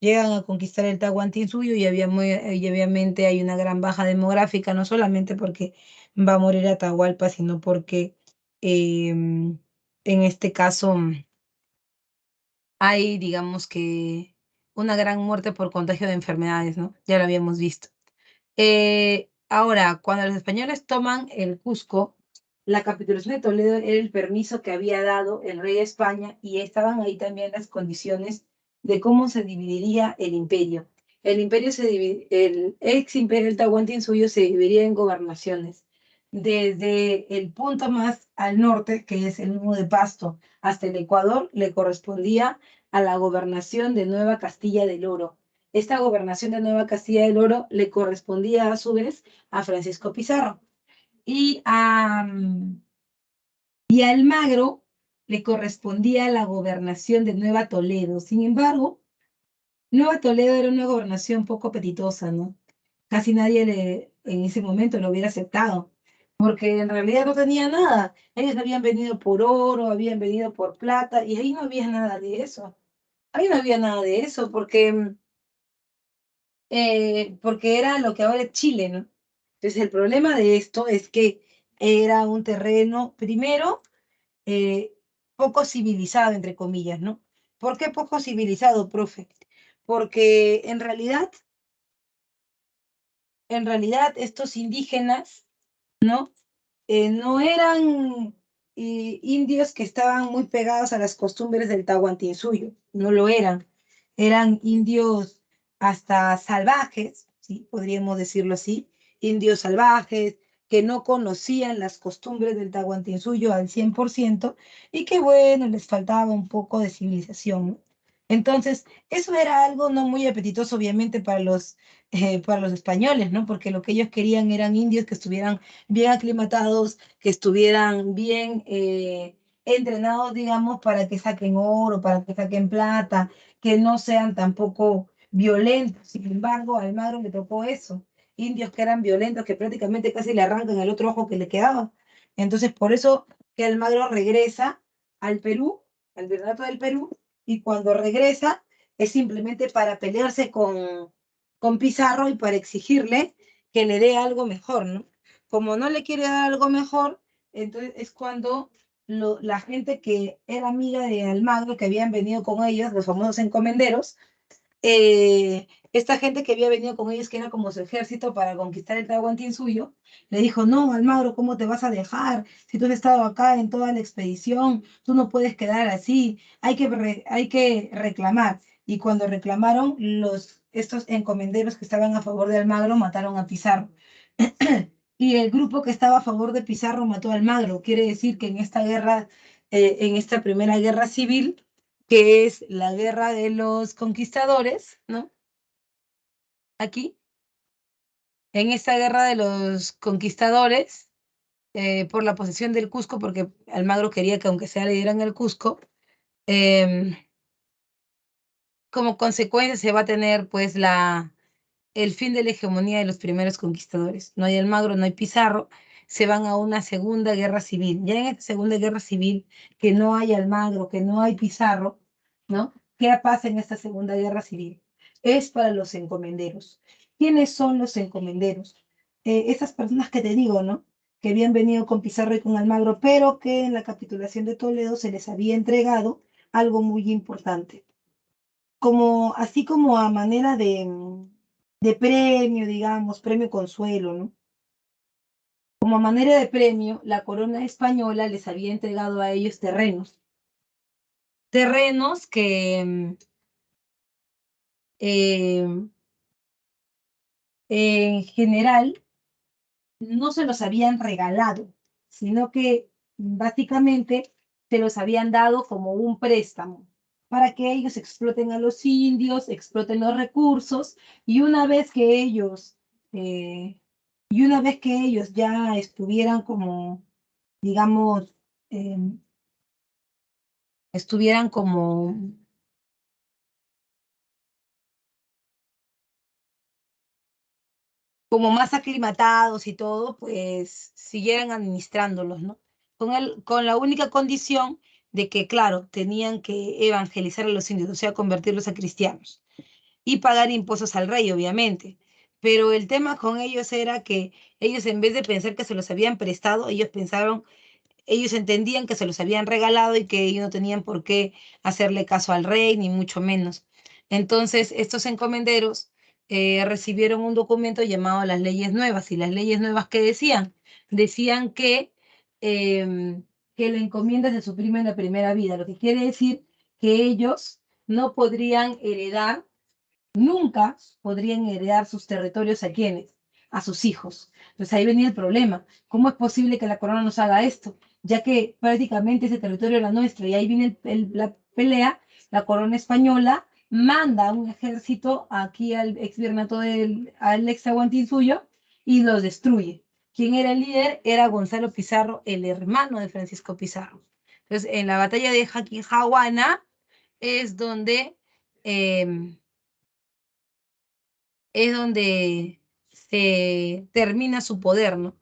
Llegan a conquistar el Tahuantinsuyo y obviamente hay una gran baja demográfica, no solamente porque va a morir Atahualpa, sino porque en este caso hay, digamos que, una gran muerte por contagio de enfermedades, ¿no? Ya lo habíamos visto. Ahora, cuando los españoles toman el Cusco, la capitulación de Toledo era el permiso que había dado el rey de España y estaban ahí también las condiciones de cómo se dividiría el imperio. El ex imperio del Tahuantinsuyo se dividiría en gobernaciones. Desde el punto más al norte, que es el nudo de Pasto, hasta el Ecuador, le correspondía a la gobernación de Nueva Castilla del Oro. Esta gobernación de Nueva Castilla del Oro le correspondía a su vez a Francisco Pizarro. Y y a Almagro le correspondía la gobernación de Nueva Toledo. Sin embargo, Nueva Toledo era una gobernación poco apetitosa, ¿no? Casi nadie en ese momento lo hubiera aceptado, porque en realidad no tenía nada. Ellos habían venido por oro, habían venido por plata, y ahí no había nada de eso. Ahí no había nada de eso, porque era lo que ahora es Chile, ¿no? Entonces el problema de esto es que era un terreno, primero, eh, poco civilizado, entre comillas, ¿no? ¿Por qué poco civilizado, profe? Porque en realidad estos indígenas, ¿no? No eran indios que estaban muy pegados a las costumbres del Tahuantinsuyo, no lo eran. Eran indios hasta salvajes, ¿sí? Podríamos decirlo así, indios salvajes que no conocían las costumbres del Tahuantinsuyo al 100% y que, bueno, les faltaba un poco de civilización, ¿no? Entonces, eso era algo no muy apetitoso, obviamente, para los españoles, ¿no? Porque lo que ellos querían eran indios que estuvieran bien aclimatados, que estuvieran bien entrenados, digamos, para que saquen oro, para que saquen plata, que no sean tampoco violentos. Sin embargo, a Almagro le tocó eso. Indios que eran violentos, que prácticamente casi le arrancan el otro ojo que le quedaba. Entonces, por eso que Almagro regresa al Perú, al Virreinato del Perú, y cuando regresa es simplemente para pelearse con Pizarro y para exigirle que le dé algo mejor, ¿no? Como no le quiere dar algo mejor, entonces es cuando la gente que era amiga de Almagro, que habían venido con ellos, los famosos encomenderos, esta gente que había venido con ellos, que era como su ejército para conquistar el Tahuantinsuyo, le dijo, no, Almagro, ¿cómo te vas a dejar? Si tú has estado acá en toda la expedición, tú no puedes quedar así, hay que reclamar. Y cuando reclamaron, estos encomenderos que estaban a favor de Almagro mataron a Pizarro. Y el grupo que estaba a favor de Pizarro mató a Almagro. Quiere decir que en esta guerra, en esta primera guerra civil, que es la guerra de los conquistadores, ¿no? Aquí, en esta guerra de los conquistadores, por la posesión del Cusco, porque Almagro quería que aunque sea le dieran el Cusco, eh, como consecuencia se va a tener pues el fin de la hegemonía de los primeros conquistadores. No hay Almagro, no hay Pizarro, se van a una segunda guerra civil. Ya en esta segunda guerra civil, que no hay Almagro, que no hay Pizarro, ¿no? ¿Qué pasa en esta segunda guerra civil? Es para los encomenderos. ¿Quiénes son los encomenderos? Esas personas que te digo, ¿no? Que habían venido con Pizarro y con Almagro, pero que en la capitulación de Toledo se les había entregado algo muy importante como, así como a manera de premio, digamos, premio consuelo, ¿no? Como a manera de premio, la corona española les había entregado a ellos terrenos. Terrenos que eh, en general no se los habían regalado, sino que básicamente se los habían dado como un préstamo para que ellos exploten a los indios, exploten los recursos y eh, una vez que ellos ya estuvieran como, digamos, eh, estuvieran como más aclimatados y todo, pues siguieran administrándolos, ¿no? Con la única condición de que, claro, tenían que evangelizar a los indios, o sea, convertirlos a cristianos y pagar impuestos al rey, obviamente. Pero el tema con ellos era que ellos, en vez de pensar que se los habían prestado, ellos entendían que se los habían regalado y que ellos no tenían por qué hacerle caso al rey, ni mucho menos. Entonces, estos encomenderos recibieron un documento llamado las leyes nuevas. ¿Y las leyes nuevas qué decían? Decían que la encomienda se suprime en la primera vida, lo que quiere decir que ellos no podrían heredar, nunca podrían heredar sus territorios a quienes, a sus hijos. Entonces ahí venía el problema. ¿Cómo es posible que la corona nos haga esto? Ya que prácticamente ese territorio era nuestro y ahí viene la pelea, la corona española manda un ejército aquí al ex virreinato al ex Tahuantinsuyo y los destruye. ¿Quién era el líder? Era Gonzalo Pizarro, el hermano de Francisco Pizarro. Entonces, en la batalla de Jaquinjahuana es donde eh, es donde se termina su poder, ¿no?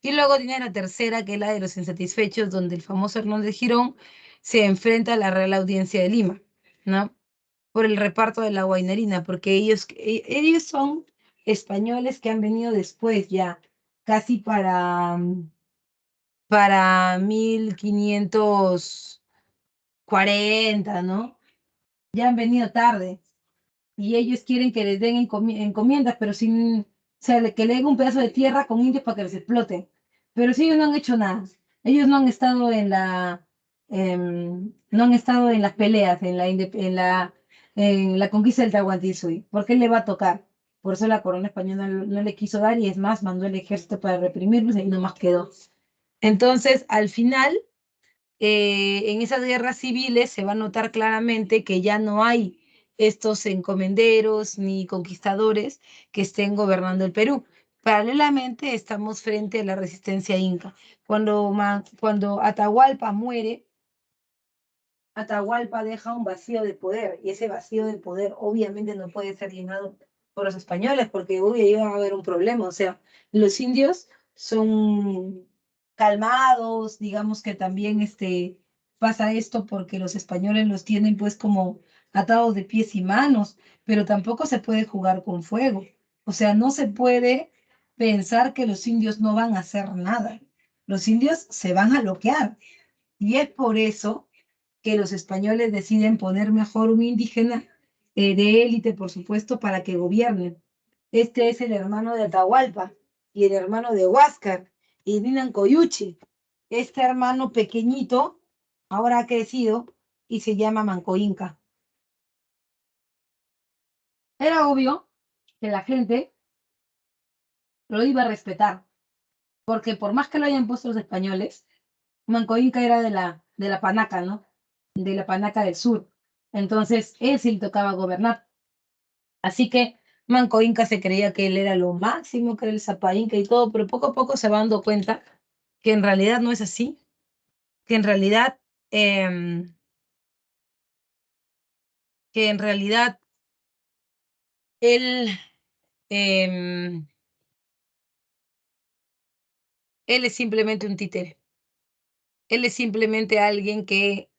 Y luego tiene la tercera, que es la de los insatisfechos, donde el famoso Hernández de Girón se enfrenta a la Real Audiencia de Lima, ¿no? Por el reparto de la guainerina, porque ellos son españoles que han venido después ya, casi para 1540, ¿no? Ya han venido tarde. Y ellos quieren que les den encomiendas, pero sin, o sea, que le den un pedazo de tierra con indios para que les exploten. Pero si ellos no han hecho nada. Ellos no han estado en no han estado en las peleas, en la conquista del Tahuantinsuyo. ¿Por qué le va a tocar? Por eso la corona española no le quiso dar y es más, mandó el ejército para reprimirlos y ahí nomás quedó. Entonces, al final, en esas guerras civiles se va a notar claramente que ya no hay estos encomenderos ni conquistadores que estén gobernando el Perú. Paralelamente, estamos frente a la resistencia inca. Cuando Atahualpa muere, Atahualpa deja un vacío de poder y ese vacío de poder obviamente no puede ser llenado por los españoles porque iba a haber un problema. O sea, los indios son calmados, digamos que también pasa esto porque los españoles los tienen pues como atados de pies y manos, pero tampoco se puede jugar con fuego. O sea, no se puede pensar que los indios no van a hacer nada. Los indios se van a bloquear y es por eso que los españoles deciden poner mejor un indígena de élite, por supuesto, para que gobiernen. Este es el hermano de Atahualpa y el hermano de Huáscar y Dinan Coyuchi. Este hermano pequeñito ahora ha crecido y se llama Manco Inca. Era obvio que la gente lo iba a respetar, porque por más que lo hayan puesto los españoles, Manco Inca era de la Panaca, ¿no? De la Panaca del Sur. Entonces, él sí le tocaba gobernar. Así que Manco Inca se creía que él era lo máximo, que era el Sapa Inca y todo, pero poco a poco se va dando cuenta que en realidad no es así, que en realidad, em, que en realidad él, em, él es simplemente un títere. Él es simplemente alguien que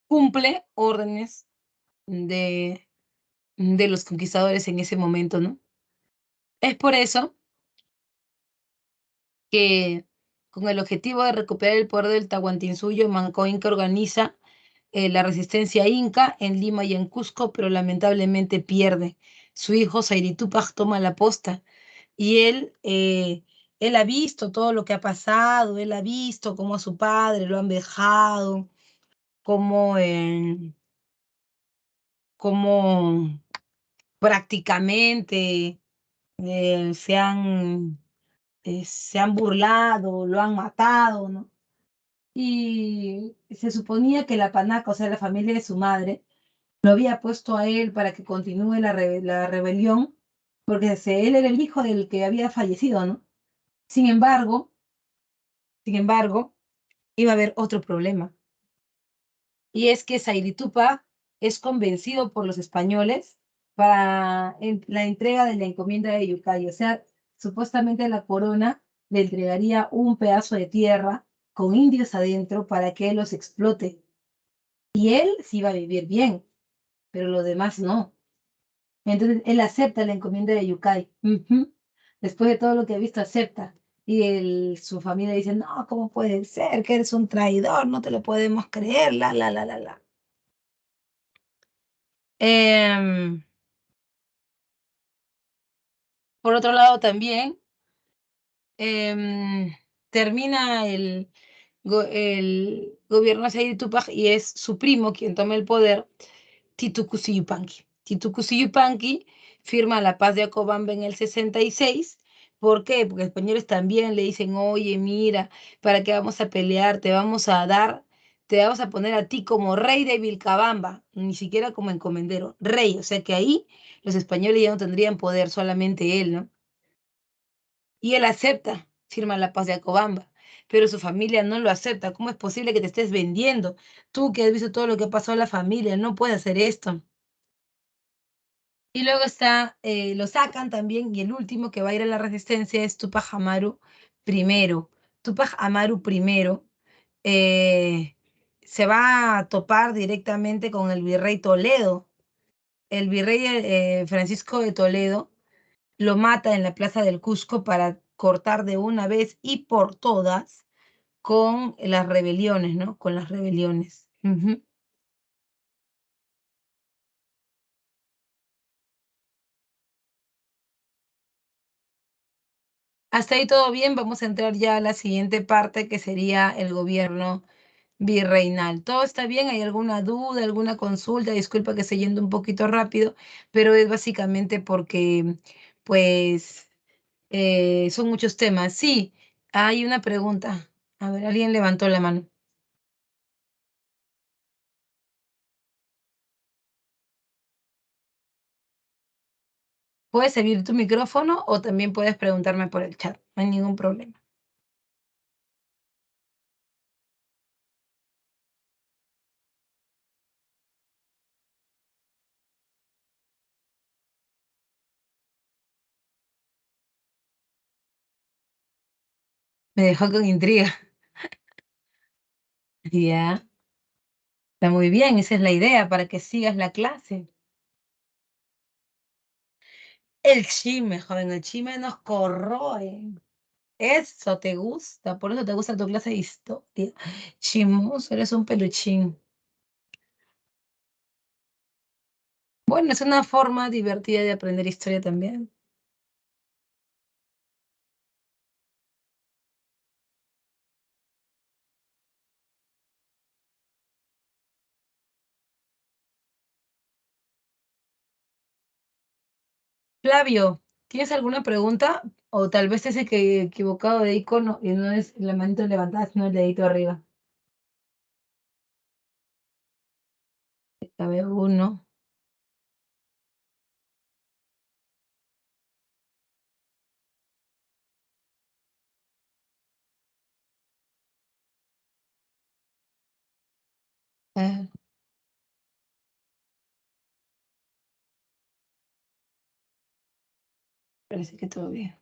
cumple órdenes de, de los conquistadores en ese momento, ¿no? Es por eso que con el objetivo de recuperar el poder del Tahuantinsuyo, Manco Inca organiza la resistencia inca en Lima y en Cusco, pero lamentablemente pierde. Su hijo Sairi Túpac toma la posta y él ha visto todo lo que ha pasado, él ha visto cómo a su padre lo han vejado, cómo, cómo prácticamente eh, se han, se han burlado, lo han matado, ¿no? Y se suponía que la panaca, o sea, la familia de su madre, lo había puesto a él para que continúe la rebelión, porque él era el hijo del que había fallecido, ¿no? Sin embargo, sin embargo, iba a haber otro problema, y es que Sairitupa es convencido por los españoles para la entrega de la encomienda de Yucay, o sea, supuestamente la corona le entregaría un pedazo de tierra con indios adentro para que él los explote, y él sí iba a vivir bien, pero los demás no. Entonces él acepta la encomienda de Yucay. Ujú. Después de todo lo que ha visto, acepta. Y su familia dice, no, ¿cómo puede ser? Que eres un traidor, no te lo podemos creer, la. Em, por otro lado, también em, termina el gobierno de Said Tupac y es su primo quien toma el poder, Titu Cusi Yupanqui. Titu Cusi Yupanqui firma la paz de Acobamba en el 66. ¿Por qué? Porque los españoles también le dicen, oye, mira, ¿para qué vamos a pelear? Te vamos a poner a ti como rey de Vilcabamba, ni siquiera como encomendero, rey. O sea que ahí los españoles ya no tendrían poder, solamente él, ¿no? Y él acepta, firma la paz de Acobamba, pero su familia no lo acepta. ¿Cómo es posible que te estés vendiendo? Tú que has visto todo lo que ha pasado a la familia, no puedes hacer esto. Y luego lo sacan también, y el último que va a ir a la resistencia es Tupac Amaru primero. Tupac Amaru primero se va a topar directamente con el virrey Toledo. El virrey Francisco de Toledo lo mata en la plaza del Cusco para cortar de una vez y por todas con las rebeliones, ¿no? Con las rebeliones. Ujú. Hasta ahí todo bien, vamos a entrar ya a la siguiente parte que sería el gobierno virreinal. ¿Todo está bien? ¿Hay alguna duda, alguna consulta? Disculpa que esté yendo un poquito rápido, pero es básicamente porque, pues, son muchos temas. Sí, hay una pregunta. A ver, alguien levantó la mano. Puedes abrir tu micrófono o también puedes preguntarme por el chat, no hay ningún problema. Me dejó con intriga. Ya, está muy bien, esa es la idea, para que sigas la clase. El chisme, joven, el chisme nos corroe. Eso te gusta, por eso te gusta tu clase de historia. Chismoso, eres un peluchín. Bueno, es una forma divertida de aprender historia también. Flavio, ¿tienes alguna pregunta? O tal vez ese que equivocado de icono y no es la manito levantada, sino el dedito arriba. A ver, uno. Eh, parece que todo bien.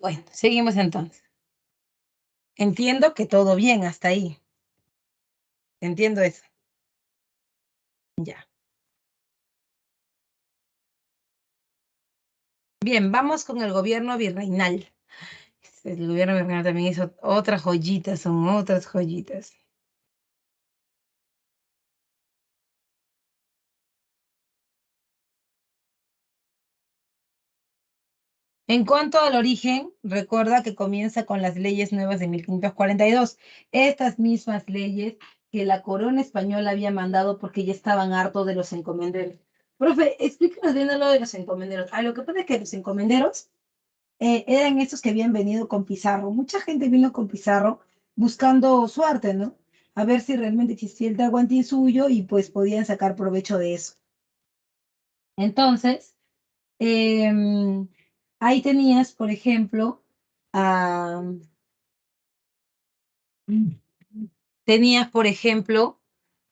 Bueno, seguimos entonces. Entiendo que todo bien hasta ahí. Entiendo eso. Ya. Bien, vamos con el gobierno virreinal. El gobierno virreinal también hizo otras joyitas, son otras joyitas. En cuanto al origen, recuerda que comienza con las leyes nuevas de 1542. Estas mismas leyes que la corona española había mandado porque ya estaban hartos de los encomenderos. Profe, explícanos bien lo de los encomenderos. Ah, lo que pasa es que los encomenderos eran estos que habían venido con Pizarro. Mucha gente vino con Pizarro buscando suerte, ¿no? A ver si realmente existía el Tahuantinsuyo y pues podían sacar provecho de eso. Entonces, em, ahí tenías, por ejemplo, a, tenías, por ejemplo,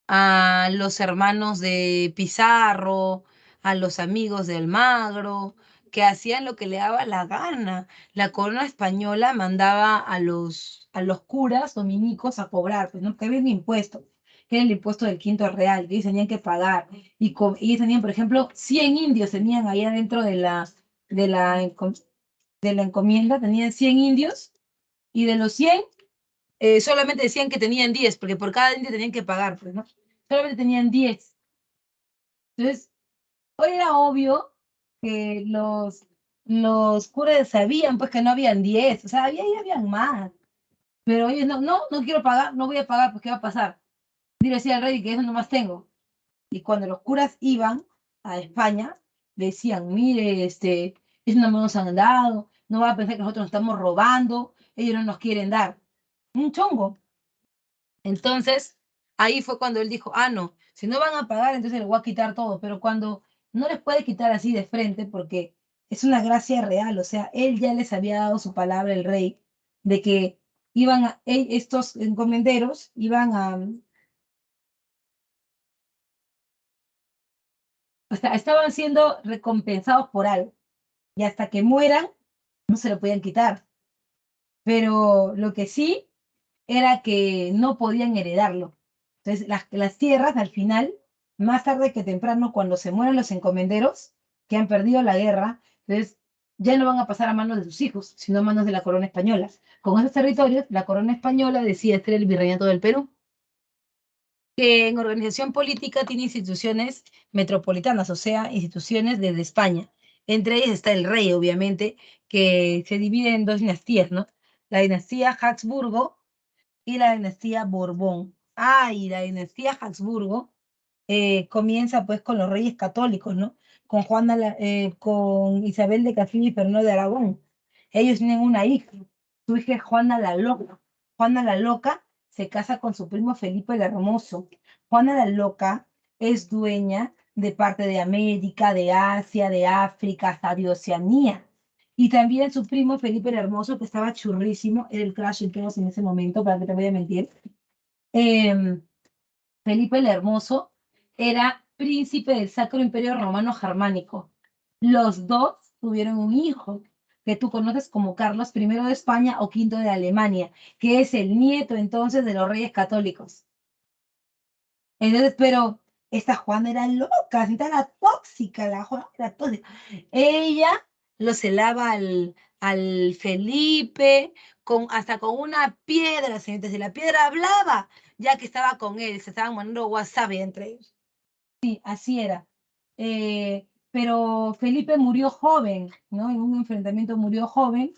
a los hermanos de Pizarro, a los amigos de Almagro, que hacían lo que le daba la gana. La corona española mandaba a los curas dominicos a cobrar, pues no, que había un impuesto, que era el impuesto del quinto real, que ellos tenían que pagar. Ellos tenían, por ejemplo, 100 indios tenían ahí adentro de la, encom- de la encomienda, tenían 100 indios, y de los 100 solamente decían que tenían 10 porque por cada indio tenían que pagar, pues, ¿no? Solamente tenían 10. Entonces, hoy era obvio que los curas sabían, pues, que no habían 10, o sea, habían más. Pero ellos no quiero pagar, no voy a pagar, pues, ¿qué va a pasar? Dile así al rey que eso nomás tengo. Y cuando los curas iban a España, decían, mire, eso no nos han dado, no va a pensar que nosotros nos estamos robando, ellos no nos quieren dar. Un chongo. Entonces, ahí fue cuando él dijo, ah, no, si no van a pagar, entonces les voy a quitar todo, pero cuando no les puede quitar así de frente, porque es una gracia real, o sea, él ya les había dado su palabra, el rey, de que estos encomenderos iban a, o sea, estaban siendo recompensados por algo, y hasta que mueran, no se lo podían quitar, pero lo que sí era que no podían heredarlo. Entonces, las tierras al final, más tarde que temprano, cuando se mueren los encomenderos, que han perdido la guerra, entonces ya no van a pasar a manos de sus hijos, sino a manos de la corona española. Con esos territorios, la corona española decide hacer el virreinato del Perú, que en organización política tiene instituciones metropolitanas, o sea, instituciones desde España. Entre ellas está el rey, obviamente, que se divide en dos dinastías, ¿no? La dinastía Habsburgo y la dinastía Borbón. Ah, y la dinastía Habsburgo comienza pues con los reyes católicos, ¿no? Con Isabel de Castilla y Fernando de Aragón. Ellos tienen una hija, su hija es Juana la Loca. Juana la Loca se casa con su primo Felipe el Hermoso. Juana la Loca es dueña de parte de América, de Asia, de África, hasta de Oceanía. Y también su primo Felipe el Hermoso, que estaba churrísimo, era el crush en todos en ese momento, para que te voy a mentir. Em, Felipe el Hermoso era príncipe del Sacro Imperio Romano Germánico. Los dos tuvieron un hijo que tú conoces como Carlos I de España o V de Alemania, que es el nieto entonces de los reyes católicos. Entonces, pero esta Juana era loca, era tóxica, la Juana era tóxica. Ella lo celaba al Felipe hasta con una piedra, señores. Si la piedra hablaba, ya que estaba con él, se estaban mandando WhatsApp entre ellos. Sí, así era. Pero Felipe murió joven, ¿no? En un enfrentamiento murió joven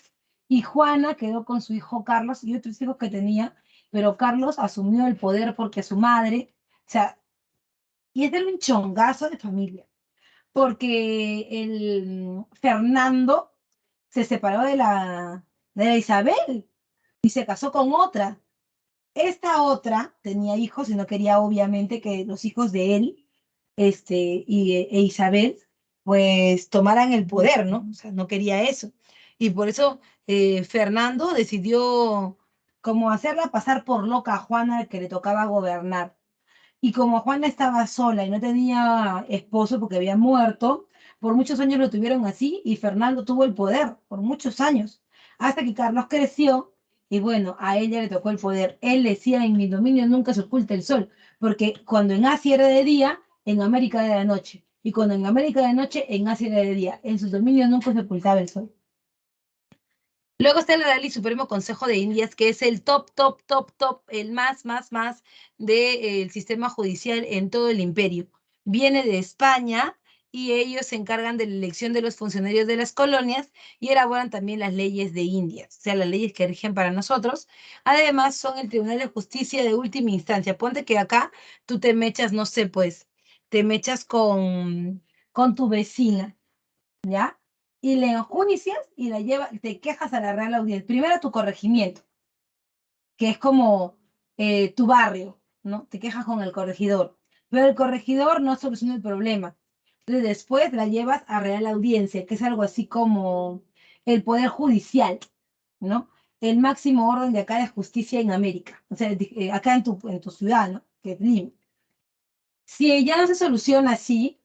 y Juana quedó con su hijo Carlos y otros hijos que tenía, pero Carlos asumió el poder porque su madre, o sea, y es de un chongazo de familia, porque el Fernando se separó de la Isabel y se casó con otra. Esta otra tenía hijos y no quería obviamente que los hijos de él e Isabel pues tomaran el poder, ¿no? O sea, no quería eso. Y por eso Fernando decidió como hacerla pasar por loca a Juana que le tocaba gobernar. Y como Juana estaba sola y no tenía esposo porque había muerto, por muchos años lo tuvieron así y Fernando tuvo el poder por muchos años, hasta que Carlos creció y bueno, a ella le tocó el poder. Él decía, en mi dominio nunca se oculta el sol, porque cuando en Asia era de día, en América era de noche. Y cuando en América era de noche, en Asia era de día. En sus dominios nunca se ocultaba el sol. Luego está el Real y Supremo Consejo de Indias, que es el top, top, top, top, el más del sistema judicial en todo el imperio. Viene de España y ellos se encargan de la elección de los funcionarios de las colonias y elaboran también las leyes de Indias, o sea, las leyes que rigen para nosotros. Además, son el Tribunal de Justicia de última instancia. Ponte que acá tú te mechas, no sé, pues, te mechas con tu vecina, ¿ya? Y le enjuicias y te quejas a la Real Audiencia. Primero a tu corregimiento, que es como tu barrio, ¿no? Te quejas con el corregidor, pero el corregidor no soluciona el problema. Entonces después la llevas a Real Audiencia, que es algo así como el Poder Judicial, ¿no? El máximo orden de acá de justicia en América, o sea, acá en tu ciudad, ¿no? Que es Lima. Si ya no se soluciona así,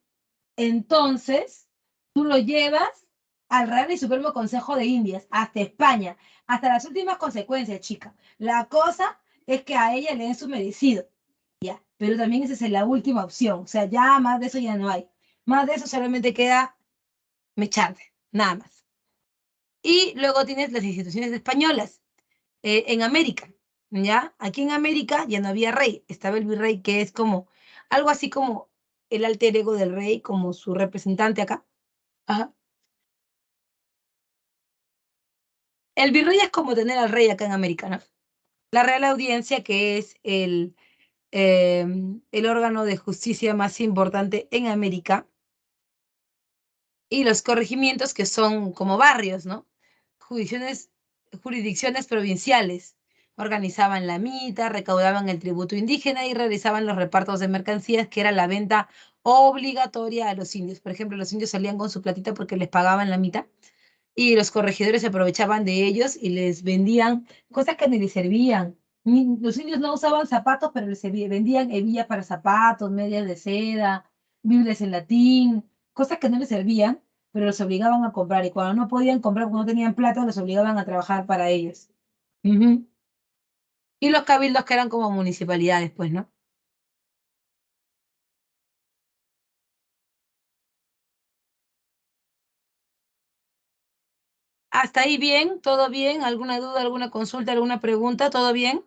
entonces tú lo llevas al Real y Supremo Consejo de Indias, hasta España, hasta las últimas consecuencias, chica. La cosa es que a ella le den su merecido, ya. Pero también esa es la última opción, o sea, ya más de eso ya no hay. Más de eso solamente queda mecharte, nada más. Y luego tienes las instituciones españolas en América, ¿ya? Aquí en América ya no había rey, estaba el virrey, que es como algo así como el alter ego del rey, como su representante acá. Ajá. El virrey es como tener al rey acá en América, ¿no? La Real Audiencia, que es el órgano de justicia más importante en América, y los corregimientos, que son como barrios, ¿no? Jurisdicciones provinciales. Organizaban la mita, recaudaban el tributo indígena y realizaban los repartos de mercancías, que era la venta obligatoria a los indios. Por ejemplo, los indios salían con su platita porque les pagaban la mitad y los corregidores se aprovechaban de ellos y les vendían cosas que ni les servían. Los indios no usaban zapatos, pero vendían hebillas para zapatos, medias de seda, Biblias en latín, cosas que no les servían, pero los obligaban a comprar. Y cuando no podían comprar, cuando no tenían plata, los obligaban a trabajar para ellos. Ujú. Y los cabildos, que eran como municipalidades, pues, ¿no? ¿Hasta ahí bien? ¿Todo bien? ¿Alguna duda, alguna consulta, alguna pregunta? ¿Todo bien?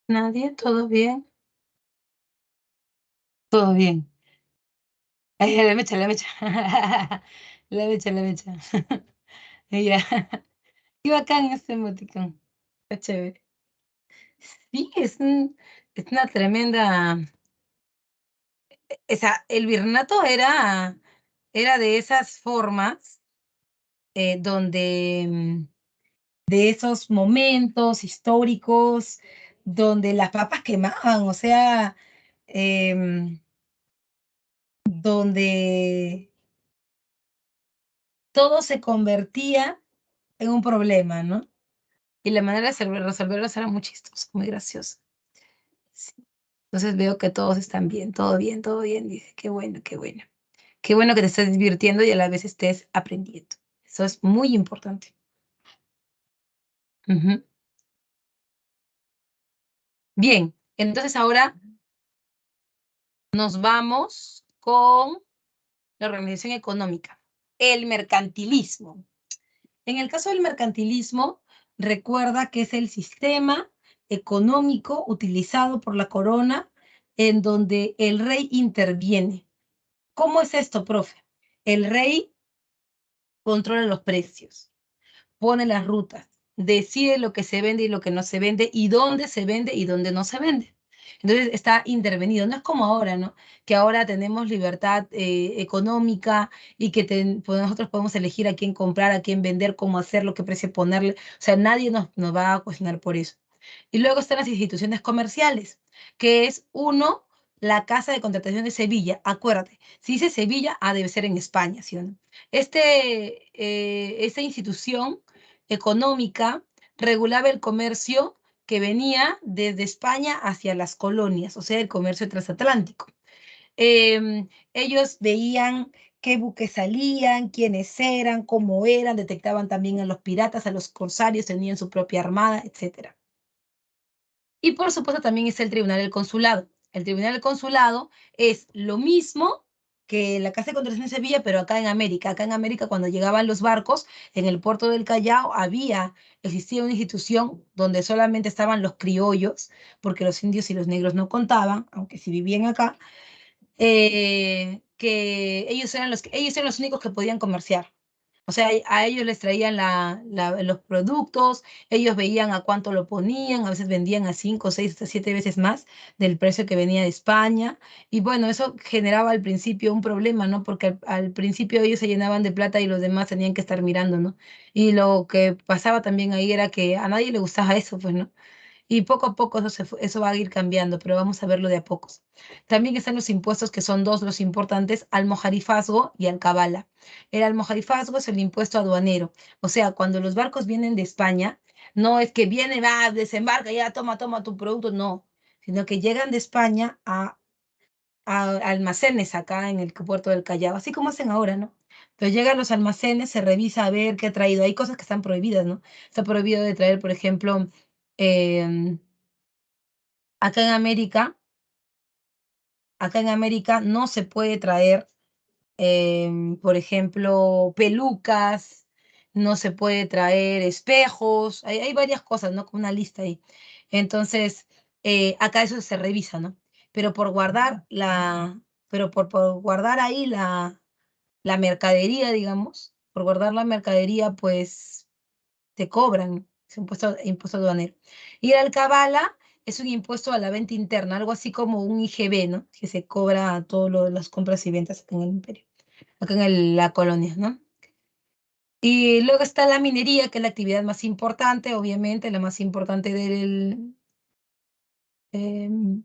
¿Nadie? ¿Todo bien? Todo bien. La mecha, la mecha. La mecha, la mecha. Ya. Qué bacán este emoticón. Está chévere. Sí, es una tremenda. O sea, el virreinato era de esas formas donde de esos momentos históricos donde las papas quemaban, o sea, em, donde todo se convertía en un problema, ¿no? Y la manera de resolverlos era muy chistosa, muy graciosa. Sí. Entonces veo que todos están bien, todo bien, todo bien. Dice, qué bueno, qué bueno. Qué bueno que te estés divirtiendo y a la vez estés aprendiendo. Eso es muy importante. Ujú. Bien, entonces ahora nos vamos con la organización económica, el mercantilismo. En el caso del mercantilismo, recuerda que es el sistema económico utilizado por la corona en donde el rey interviene. ¿Cómo es esto, profe? El rey controla los precios, pone las rutas, decide lo que se vende y lo que no se vende, y dónde se vende y dónde no se vende. Entonces está intervenido. No es como ahora, ¿no? Que ahora tenemos libertad económica y que pues nosotros podemos elegir a quién comprar, a quién vender, cómo hacerlo, qué precio ponerle. O sea, nadie nos va a cuestionar por eso. Y luego están las instituciones comerciales, que es uno, la Casa de Contratación de Sevilla. Acuérdate, si dice Sevilla, debe ser en España, ¿sí o no? Esta institución económica regulaba el comercio que venía desde España hacia las colonias, o sea, el comercio transatlántico. Ellos veían qué buques salían, quiénes eran, cómo eran, detectaban también a los piratas, a los corsarios, tenían su propia armada, etcétera. Y por supuesto también está el Tribunal del Consulado. El Tribunal del Consulado es lo mismo que la Casa de Contratación de Sevilla, pero acá en América. Acá en América, cuando llegaban los barcos, en el puerto del Callao existía una institución donde solamente estaban los criollos, porque los indios y los negros no contaban, aunque sí vivían acá, que ellos eran los únicos que podían comerciar. O sea, a ellos les traían los productos, ellos veían a cuánto lo ponían, a veces vendían a 5, 6, hasta 7 veces más del precio que venía de España. Y bueno, eso generaba al principio un problema, ¿no? Porque al principio ellos se llenaban de plata y los demás tenían que estar mirando, ¿no? Y lo que pasaba también ahí era que a nadie le gustaba eso, pues, ¿no? Y poco a poco eso va a ir cambiando, pero vamos a verlo de a pocos. También están los impuestos, que son dos los importantes, almojarifazgo y alcabala. El almojarifazgo es el impuesto aduanero. O sea, cuando los barcos vienen de España, no es que viene, va, desembarca, ya toma, toma tu producto, no, sino que llegan de España a almacenes acá en el puerto del Callao, así como hacen ahora, ¿no? Pero llega a los almacenes, se revisa a ver qué ha traído. Hay cosas que están prohibidas, ¿no? Está prohibido de traer, por ejemplo, acá en América, no se puede traer, por ejemplo, pelucas, no se puede traer espejos, hay varias cosas, ¿no? Con una lista ahí. Entonces, acá eso se revisa, ¿no? Pero por guardar por guardar ahí la mercadería, digamos, por guardar la mercadería, pues te cobran, es impuesto aduanero. Y el alcabala es un impuesto a la venta interna, algo así como un IGB, ¿no? Que se cobra a todas las compras y ventas acá en el imperio, acá en la colonia, ¿no? Y luego está la minería, que es la actividad más importante, obviamente, la más importante em,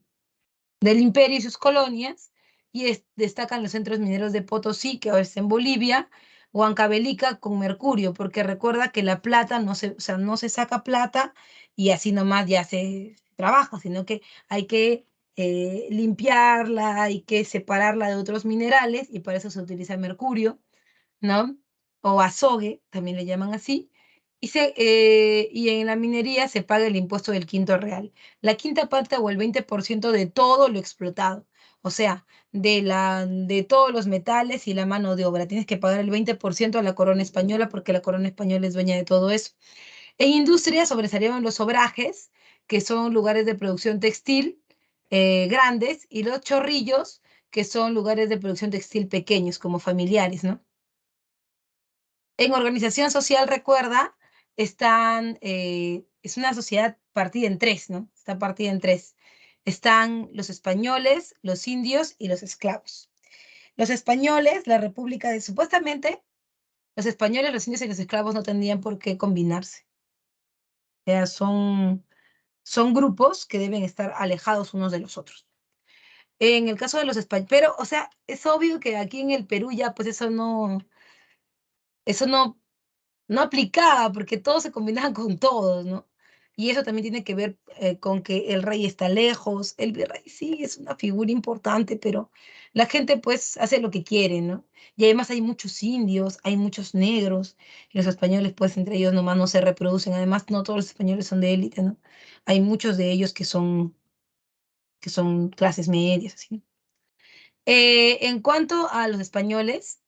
del imperio y sus colonias, y destacan los centros mineros de Potosí, que ahora es en Bolivia, Huancavelica con mercurio, porque recuerda que la plata o sea, no se saca plata y así nomás ya se trabaja, sino que hay que limpiarla, hay que separarla de otros minerales y para eso se utiliza mercurio, ¿no? O azogue, también le llaman así, y en la minería se paga el impuesto del quinto real, la quinta parte o el 20% de todo lo explotado, o sea, de todos los metales y la mano de obra. Tienes que pagar el 20% a la corona española porque la corona española es dueña de todo eso. En industria sobresalieron los obrajes, que son lugares de producción textil grandes, y los chorrillos, que son lugares de producción textil pequeños, como familiares, ¿no? En organización social, recuerda, es una sociedad partida en tres, ¿no? Está partida en tres. Están los españoles, los indios y los esclavos. Los españoles, supuestamente, los españoles, los indios y los esclavos no tendrían por qué combinarse. O sea, son grupos que deben estar alejados unos de los otros. En el caso de los españoles, pero, o sea, es obvio que aquí en el Perú ya, pues eso no aplicaba porque todos se combinaban con todos, ¿no? Y eso también tiene que ver con que el rey está lejos, el virrey sí es una figura importante, pero la gente pues hace lo que quiere, ¿no? Y además hay muchos indios, hay muchos negros, y los españoles pues entre ellos nomás no se reproducen, además no todos los españoles son de élite, ¿no? Hay muchos de ellos que son clases medias, así. En cuanto a los españoles,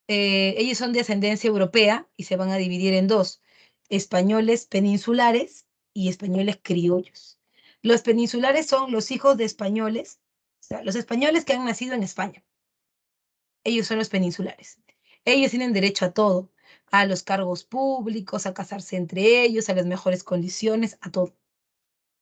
ellos son de ascendencia europea y se van a dividir en dos, españoles peninsulares y españoles criollos. Los peninsulares son los hijos de españoles, o sea, los españoles que han nacido en España. Ellos son los peninsulares. Ellos tienen derecho a todo, a los cargos públicos, a casarse entre ellos, a las mejores condiciones, a todo.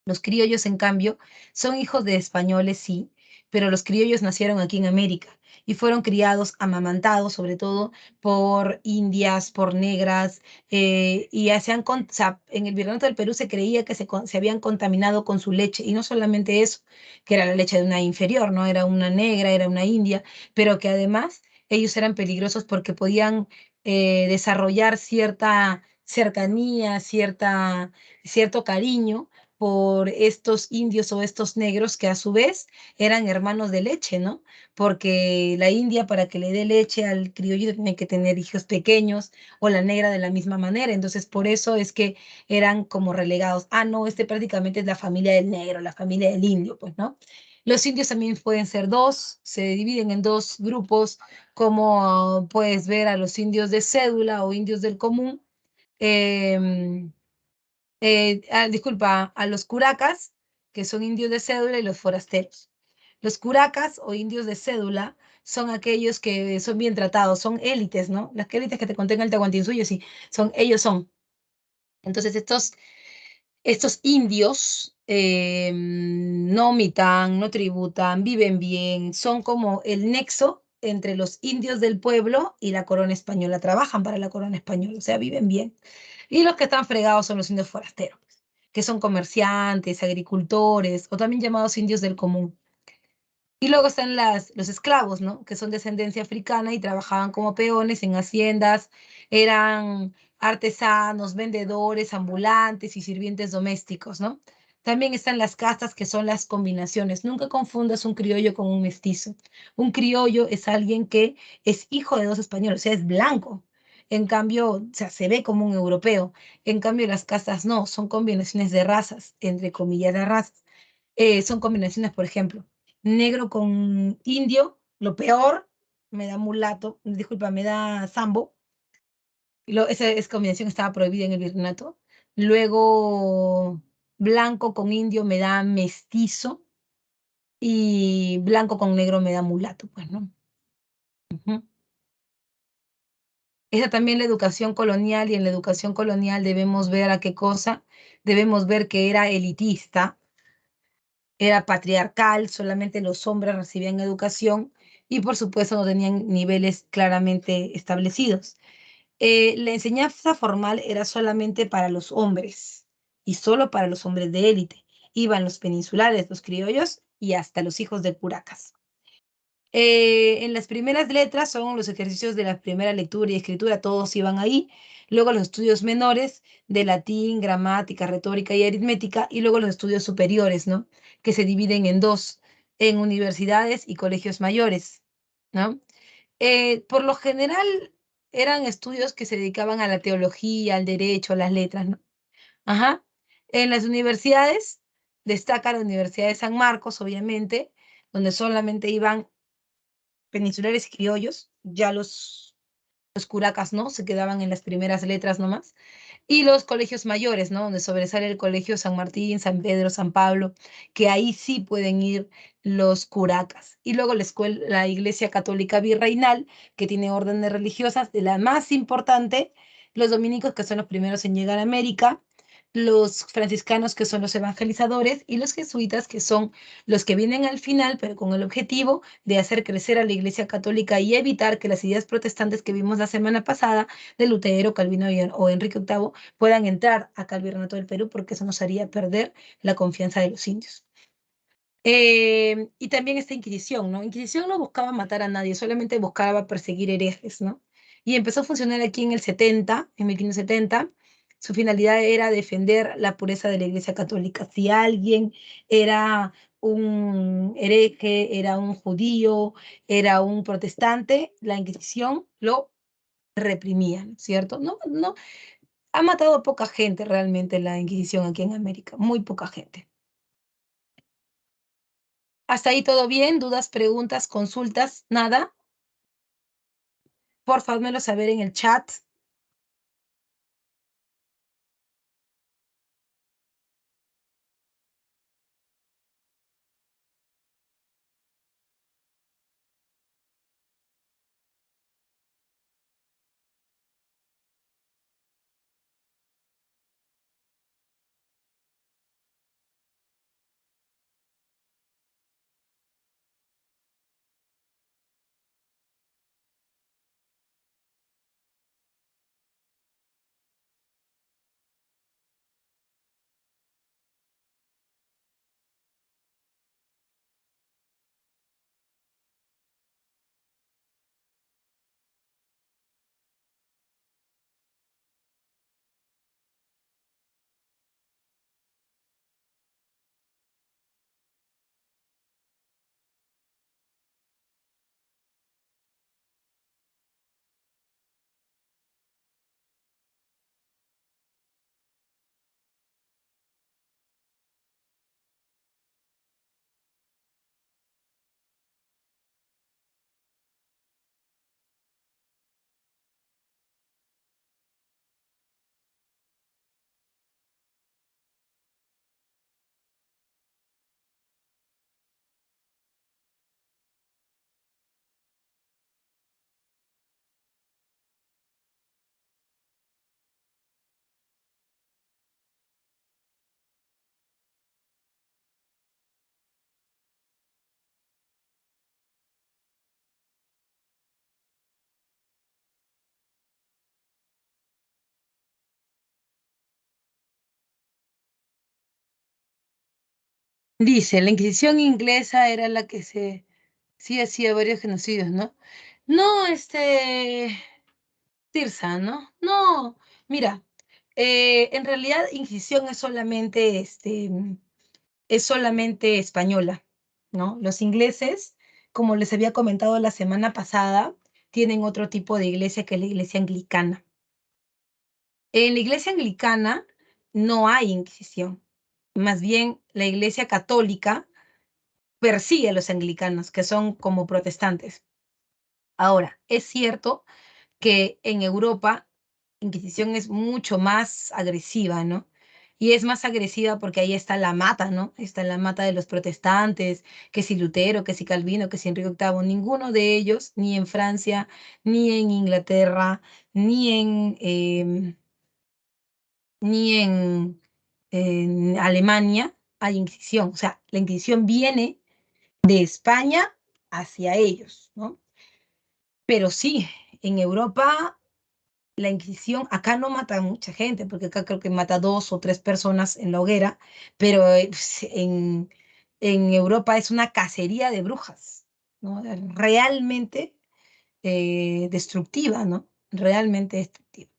Los criollos, en cambio, son hijos de españoles, sí, pero los criollos nacieron aquí en América y fueron criados, amamantados, sobre todo por indias, por negras, y ya o sea, en el Virreinato del Perú se creía que se habían contaminado con su leche, y no solamente eso, que era la leche de una inferior, ¿no? Era una negra, era una india, pero que además ellos eran peligrosos porque podían desarrollar cierta cercanía, cierto cariño por estos indios o estos negros que a su vez eran hermanos de leche, ¿no? Porque la india para que le dé leche al criollo tiene que tener hijos pequeños o la negra de la misma manera. Entonces, por eso es que eran como relegados. Ah, no, este prácticamente es la familia del negro, la familia del indio, pues, ¿no? Los indios también pueden ser dos, se dividen en dos grupos, como puedes ver a los indios de cédula o indios del común. em, Disculpa, a los curacas, que son indios de cédula, y los forasteros. Los curacas o indios de cédula son aquellos que son bien tratados, son élites, ¿no? Las élites que te conté en el Tahuantinsuyo, sí, ellos son. Entonces, estos indios no mitan, no tributan, viven bien, son como el nexo entre los indios del pueblo y la corona española, trabajan para la corona española, o sea, viven bien. Y los que están fregados son los indios forasteros, pues, que son comerciantes, agricultores o también llamados indios del común. Y luego están los esclavos, ¿no? Que son de ascendencia africana y trabajaban como peones en haciendas, eran artesanos, vendedores, ambulantes y sirvientes domésticos, ¿no? También están las castas, que son las combinaciones. Nunca confundas un criollo con un mestizo. Un criollo es alguien que es hijo de dos españoles, o sea, es blanco. En cambio, o sea, se ve como un europeo. En cambio, las castas no, son combinaciones de razas, entre comillas de razas. Son combinaciones, por ejemplo, negro con indio, lo peor, me da mulato, disculpa, me da sambo. Esa combinación estaba prohibida en el virreinato. Luego, blanco con indio me da mestizo y blanco con negro me da mulato, pues, ¿no? Ujú. Esa también la educación colonial, y en la educación colonial debemos ver a qué cosa, debemos ver que era elitista, era patriarcal, solamente los hombres recibían educación y por supuesto no tenían niveles claramente establecidos. La enseñanza formal era solamente para los hombres y solo para los hombres de élite. Iban los peninsulares, los criollos y hasta los hijos de curacas. En las primeras letras son los ejercicios de la primera lectura y escritura, todos iban ahí. Luego los estudios menores de latín, gramática, retórica y aritmética, y luego los estudios superiores, ¿no? Que se dividen en dos, en universidades y colegios mayores, ¿no? Por lo general eran estudios que se dedicaban a la teología, al derecho, a las letras, ¿no? Ajá. En las universidades destaca la Universidad de San Marcos, obviamente, donde solamente iban peninsulares y criollos, ya los curacas, ¿no? Se quedaban en las primeras letras nomás. Y los colegios mayores, ¿no? Donde sobresale el Colegio San Martín, San Pedro, San Pablo, que ahí sí pueden ir los curacas. Y luego la escuela, la Iglesia Católica Virreinal, que tiene órdenes religiosas, de la más importante, los dominicos, que son los primeros en llegar a América, los franciscanos, que son los evangelizadores, y los jesuitas, que son los que vienen al final, pero con el objetivo de hacer crecer a la Iglesia Católica y evitar que las ideas protestantes que vimos la semana pasada de Lutero, Calvino o Enrique VIII puedan entrar acá al Virreinato del Perú, porque eso nos haría perder la confianza de los indios. Y también esta Inquisición, ¿no? Inquisición no buscaba matar a nadie, solamente buscaba perseguir herejes, ¿no? Y empezó a funcionar aquí en el 70, en 1570. Su finalidad era defender la pureza de la Iglesia Católica. Si alguien era un hereje, era un judío, era un protestante, la Inquisición lo reprimía, ¿no? ¿Cierto? No, no, ha matado poca gente realmente la Inquisición aquí en América, muy poca gente. ¿Hasta ahí todo bien? ¿Dudas, preguntas, consultas? ¿Nada? Por favor, házmelo saber en el chat. Dice, la Inquisición inglesa era la que sí hacía varios genocidios, ¿no? No, Tirsa, ¿no? No, mira, en realidad Inquisición es solamente es solamente española, ¿no? Los ingleses, como les había comentado la semana pasada, tienen otro tipo de iglesia que es la iglesia anglicana. En la iglesia anglicana no hay Inquisición. Más bien, la iglesia católica persigue a los anglicanos, que son como protestantes. Ahora, es cierto que en Europa Inquisición es mucho más agresiva, ¿no? Y es más agresiva porque ahí está la mata, ¿no? Está la mata de los protestantes, que si Lutero, que si Calvino, que si Enrique VIII, ninguno de ellos, ni en Francia, ni en Inglaterra, ni en Alemania hay Inquisición. O sea, la Inquisición viene de España hacia ellos, ¿no? Pero sí, en Europa la Inquisición, acá no mata a mucha gente, porque acá creo que mata 2 o 3 personas en la hoguera, pero pues, en Europa es una cacería de brujas, ¿no? Realmente destructiva, ¿no? Realmente destructiva.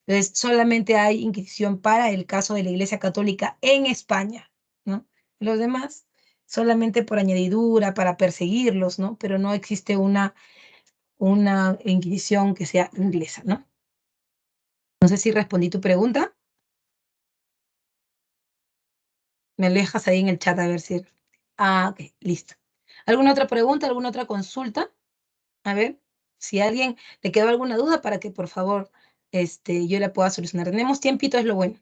Entonces, solamente hay Inquisición para el caso de la Iglesia Católica en España, ¿no? Los demás, solamente por añadidura, para perseguirlos, ¿no? Pero no existe una Inquisición que sea inglesa, ¿no? No sé si respondí tu pregunta. Me lo dejas ahí en el chat a ver si. Ah, ok, listo. ¿Alguna otra pregunta, alguna otra consulta? A ver, si a alguien le quedó alguna duda para que por favor yo la pueda solucionar. Tenemos tiempito, es lo bueno.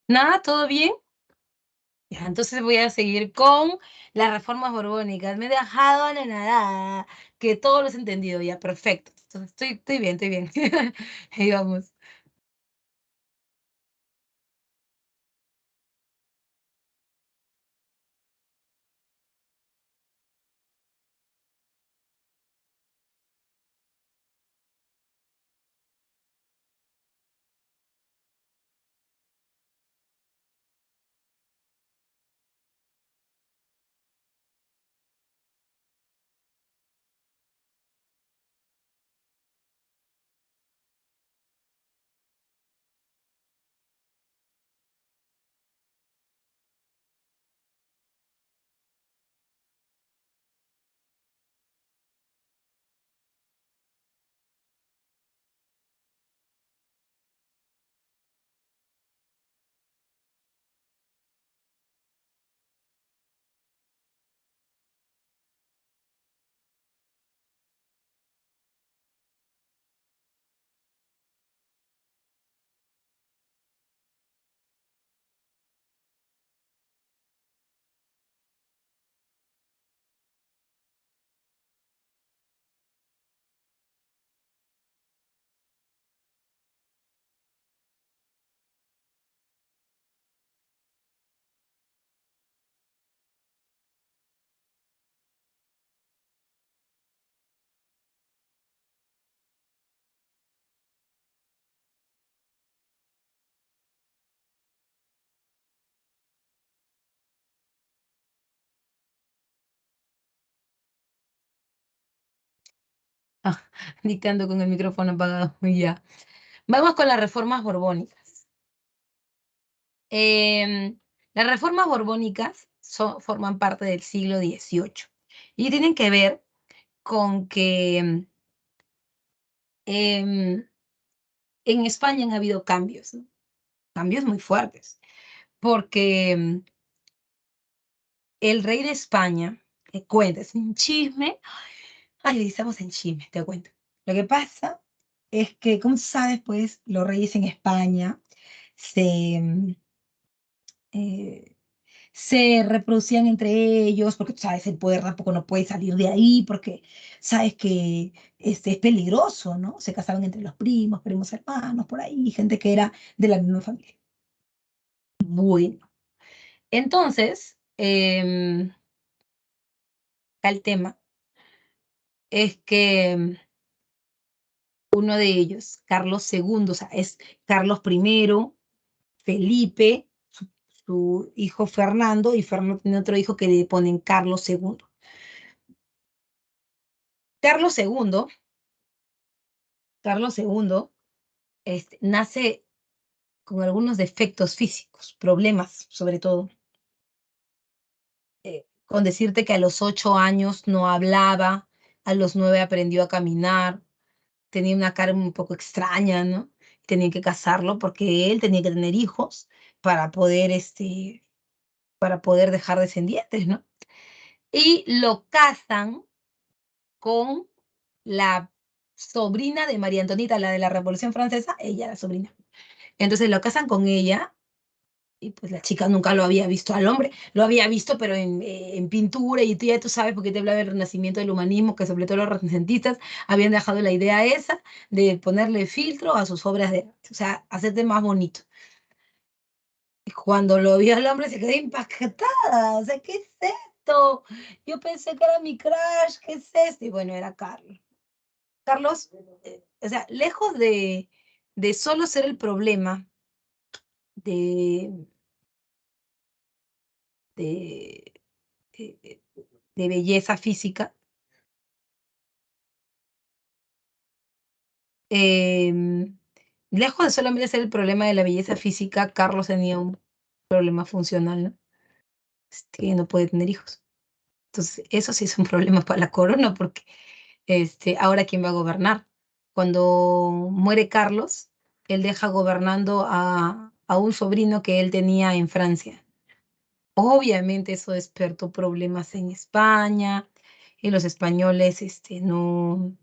Nada, ¿todo bien? Ya, entonces voy a seguir con las reformas borbónicas. Me he dejado anonadada, que todo lo has entendido ya, perfecto. Entonces, estoy bien, estoy bien. Ahí vamos. dictando con el micrófono apagado. Ya. Vamos con las reformas borbónicas. Em, las reformas borbónicas forman parte del siglo XVIII y tienen que ver con que em, en España han habido cambios, ¿no? Cambios muy fuertes, porque el rey de España, te cuenta, es un chisme. Ay, estamos en chisme, te cuento. Lo que pasa es que, como sabes, pues los reyes en España se, eh, se reproducían entre ellos, porque tú sabes, el poder tampoco no puede salir de ahí, porque sabes que es peligroso, ¿no? Se casaban entre los primos, primos hermanos, por ahí, gente que era de la misma familia. Bueno, entonces, el tema es que uno de ellos, Carlos II, o sea, es Carlos I, Felipe, su hijo Fernando, y Fernando tiene otro hijo que le ponen Carlos II. Carlos II, Carlos II, nace con algunos defectos físicos, problemas sobre todo. Con decirte que a los 8 años no hablaba, a los 9 aprendió a caminar, tenía una cara un poco extraña, ¿no? Tenían que casarlo porque él tenía que tener hijos para poder, para poder dejar descendientes, ¿no? Y lo casan con la sobrina de María Antonieta, la de la Revolución Francesa, ella la sobrina. Entonces lo casan con ella y pues la chica nunca lo había visto al hombre, lo había visto pero en pintura y tú ya tú sabes porque te hablaba del renacimiento del humanismo, que sobre todo los renacentistas habían dejado la idea esa de ponerle filtro a sus obras de arte, o sea, hacerte más bonito. Y cuando lo vio al hombre se quedó impactada, o sea, ¿qué es esto? Yo pensé que era mi crush, ¿qué es esto? Y bueno, era Carlos. Carlos, o sea, lejos de solo ser el problema de, de, de, de belleza física, em, lejos de solamente ser el problema de la belleza física, Carlos tenía un problema funcional, ¿no? Que no puede tener hijos. Entonces, eso sí es un problema para la corona, porque ahora quién va a gobernar. Cuando muere Carlos, él deja gobernando a un sobrino que él tenía en Francia. Obviamente eso despertó problemas en España y los españoles no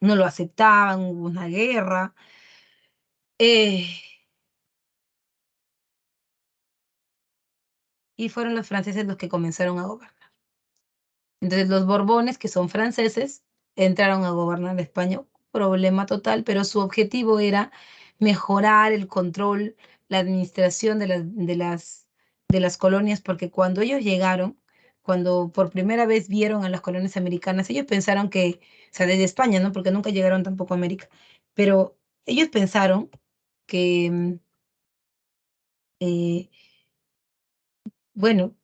lo aceptaban, hubo una guerra. eh, y fueron los franceses los que comenzaron a gobernar. Entonces los Borbones, que son franceses, entraron a gobernar España. Problema total, pero su objetivo era mejorar el control, la administración de las colonias, porque cuando ellos llegaron, cuando por primera vez vieron a las colonias americanas, ellos pensaron que, o sea, desde España, ¿no? Porque nunca llegaron tampoco a América, pero ellos pensaron que, eh, bueno,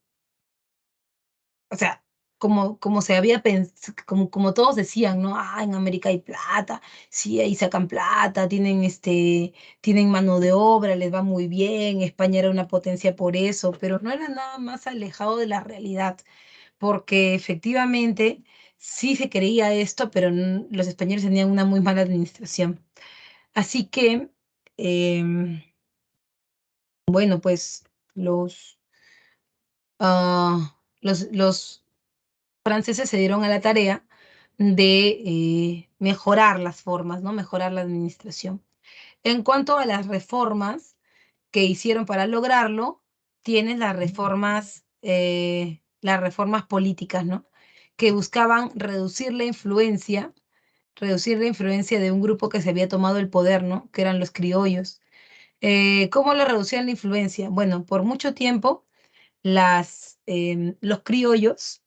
o sea, como se había pensado, como todos decían, ¿no? Ah, en América hay plata, sí, ahí sacan plata, tienen mano de obra, les va muy bien, España era una potencia por eso, pero no era nada más alejado de la realidad, porque efectivamente sí se creía esto, pero los españoles tenían una muy mala administración. Así que, em, bueno, pues los, los franceses se dieron a la tarea de mejorar las formas, ¿no? Mejorar la administración. En cuanto a las reformas que hicieron para lograrlo, tienes las reformas políticas, ¿no? Que buscaban reducir la influencia de un grupo que se había tomado el poder, ¿no? Que eran los criollos. ¿Cómo lo reducían la influencia? Bueno, por mucho tiempo los criollos,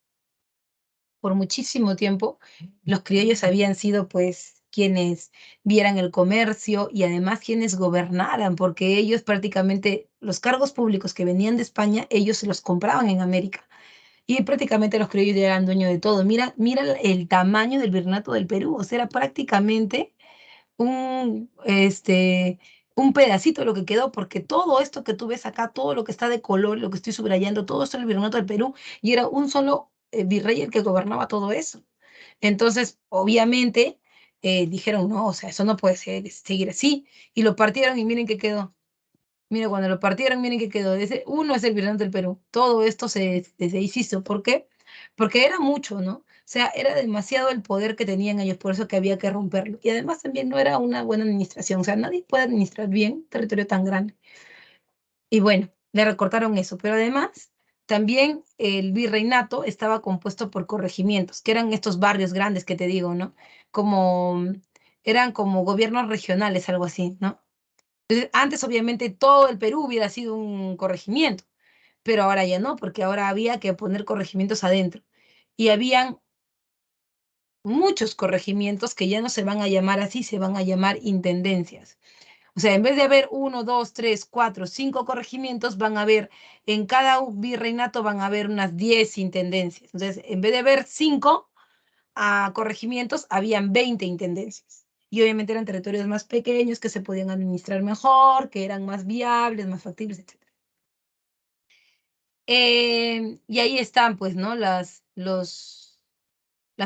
por muchísimo tiempo, los criollos habían sido pues quienes vieran el comercio y además quienes gobernaran, porque ellos prácticamente los cargos públicos que venían de España, ellos se los compraban en América y prácticamente los criollos ya eran dueños de todo. Mira, mira el tamaño del virreinato del Perú, o sea, era prácticamente un pedacito de lo que quedó, porque todo esto que tú ves acá, todo lo que está de color, lo que estoy subrayando, todo esto es el virreinato del Perú, y era un solo virrey el que gobernaba todo eso. Entonces, obviamente, dijeron, no, o sea, eso no puede seguir así, y lo partieron y miren qué quedó. Mira, cuando lo partieron, miren qué quedó. Uno es el virreinato del Perú. Todo esto se deshizo. ¿Por qué? Porque era mucho, ¿no? O sea, era demasiado el poder que tenían ellos, por eso que había que romperlo. Y además también no era una buena administración. O sea, nadie puede administrar bien un territorio tan grande. Y bueno, le recortaron eso. Pero además, también el virreinato estaba compuesto por corregimientos, que eran estos barrios grandes que te digo, ¿no? Como, eran como gobiernos regionales, algo así, ¿no? Entonces, antes obviamente todo el Perú hubiera sido un corregimiento, pero ahora ya no, porque ahora había que poner corregimientos adentro. Y habían muchos corregimientos que ya no se van a llamar así, se van a llamar intendencias. O sea, en vez de haber uno, dos, tres, cuatro, cinco corregimientos, van a haber, en cada virreinato van a haber unas 10 intendencias. Entonces, en vez de haber cinco corregimientos, habían 20 intendencias. Y obviamente eran territorios más pequeños que se podían administrar mejor, que eran más viables, más factibles, etc. Y ahí están, pues, ¿no? Las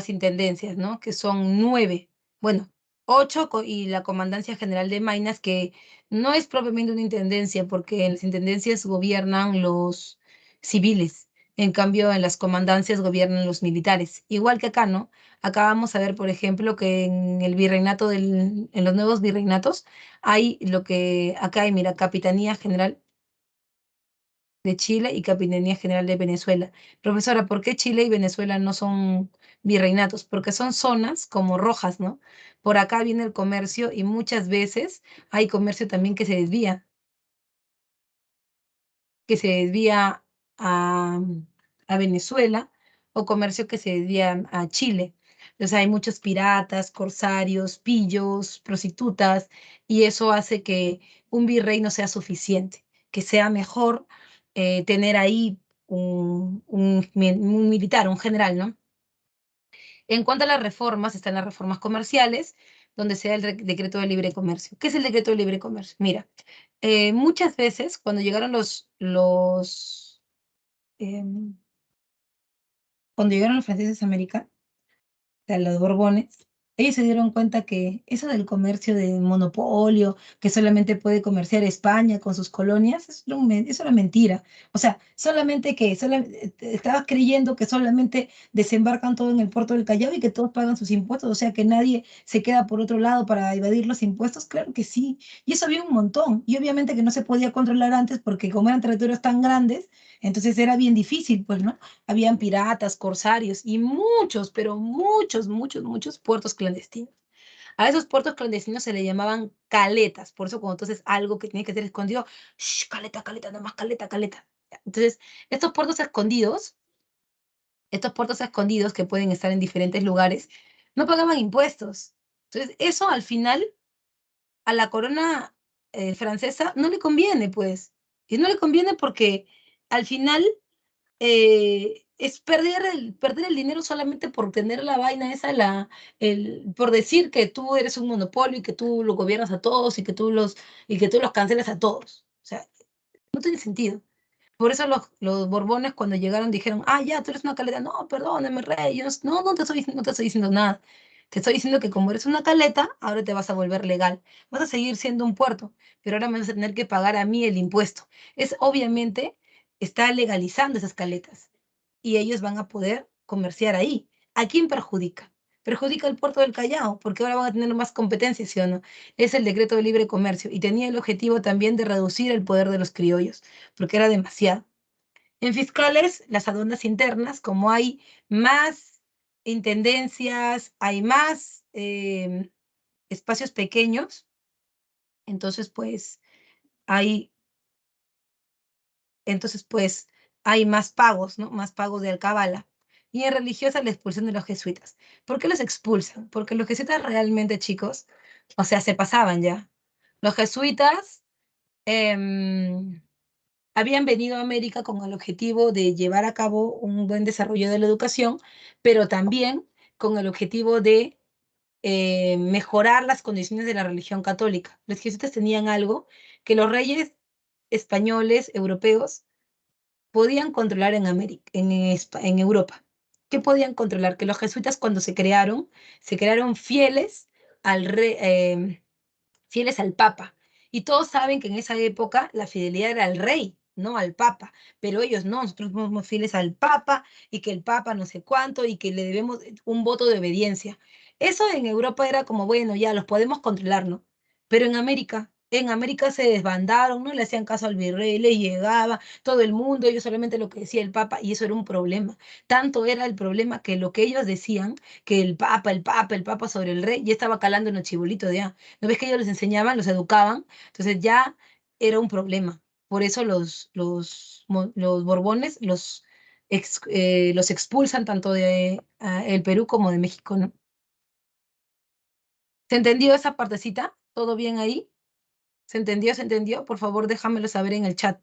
intendencias, ¿no? Que son 9. Bueno, 8 y la Comandancia General de Maynas, que no es propiamente una intendencia, porque en las intendencias gobiernan los civiles. En cambio, en las comandancias gobiernan los militares. Igual que acá, ¿no? Acá vamos a ver, por ejemplo, que en el virreinato en los nuevos virreinatos hay lo que acá hay, mira, Capitanía General de Chile y Capitanía General de Venezuela. Profesora, ¿por qué Chile y Venezuela no son virreinatos? Porque son zonas como rojas, ¿no? Por acá viene el comercio y muchas veces hay comercio también que se desvía a Venezuela o comercio que se desvía a Chile. Entonces hay muchos piratas, corsarios, pillos, prostitutas, y eso hace que un virrey no sea suficiente, que sea mejor tener ahí un militar, un general, ¿no? En cuanto a las reformas, están las reformas comerciales, donde se da el decreto de libre comercio. ¿Qué es el decreto de libre comercio? Mira, muchas veces cuando llegaron em, cuando llegaron los franceses a América, sea, los Borbones, ellos se dieron cuenta que eso del comercio de monopolio, que solamente puede comerciar España con sus colonias, eso era mentira. O sea, solamente que estabas creyendo que solamente desembarcan todo en el puerto del Callao y que todos pagan sus impuestos, o sea, que nadie se queda por otro lado para evadir los impuestos. Claro que sí. Y eso había un montón. Y obviamente que no se podía controlar antes porque como eran territorios tan grandes, entonces era bien difícil, pues, ¿no? Habían piratas, corsarios y muchos, pero muchos, muchos, muchos puertos clandestinos. A esos puertos clandestinos se le llamaban caletas, por eso cuando entonces algo que tiene que ser escondido, shh, caleta, caleta, nada más caleta, caleta. Entonces, estos puertos escondidos que pueden estar en diferentes lugares, no pagaban impuestos. Entonces, eso al final a la corona francesa no le conviene, pues. Y no le conviene porque al final es perder el dinero solamente por tener la vaina esa, por decir que tú eres un monopolio y que tú lo gobiernas a todos y que tú los cancelas a todos. O sea, no tiene sentido. Por eso los Borbones cuando llegaron dijeron, ah, ya, tú eres una caleta. No, perdóname, rey. No te estoy diciendo nada. Te estoy diciendo que como eres una caleta, ahora te vas a volver legal. Vas a seguir siendo un puerto, pero ahora me vas a tener que pagar a mí el impuesto. Es obviamente, está legalizando esas caletas y ellos van a poder comerciar ahí. ¿A quién perjudica? Perjudica al puerto del Callao, porque ahora van a tener más competencia, ¿sí o no? Es el decreto de libre comercio y tenía el objetivo también de reducir el poder de los criollos, porque era demasiado. En fiscales, las aduanas internas, como hay más intendencias, hay más espacios pequeños, entonces pues hay, hay más pagos, ¿no? Más pagos de alcabala. Y en religiosa la expulsión de los jesuitas. ¿Por qué los expulsan? Porque los jesuitas realmente, chicos, o sea, se pasaban ya. Los jesuitas, em, habían venido a América con el objetivo de llevar a cabo un buen desarrollo de la educación, pero también con el objetivo de mejorar las condiciones de la religión católica. Los jesuitas tenían algo que los reyes españoles, europeos, podían controlar en América, en Europa. ¿Qué podían controlar? Que los jesuitas cuando se crearon fieles al rey, fieles al Papa. Y todos saben que en esa época la fidelidad era al rey, no al Papa. Pero ellos no, nosotros somos fieles al Papa y que el Papa no sé cuánto y que le debemos un voto de obediencia. Eso en Europa era como, bueno, ya los podemos controlar, ¿no? Pero en América se desbandaron, no le hacían caso al virrey, le llegaba todo el mundo, ellos solamente lo que decía el Papa, y eso era un problema. Tanto era el problema que lo que ellos decían, que el Papa sobre el rey, ya estaba calando en los chibolitos ya. ¿No ves que ellos les enseñaban, los educaban? Entonces ya era un problema. Por eso los Borbones los expulsan tanto de el Perú como de México, ¿no? ¿Se entendió esa partecita? ¿Todo bien ahí? ¿Se entendió? ¿Se entendió? Por favor, déjamelo saber en el chat.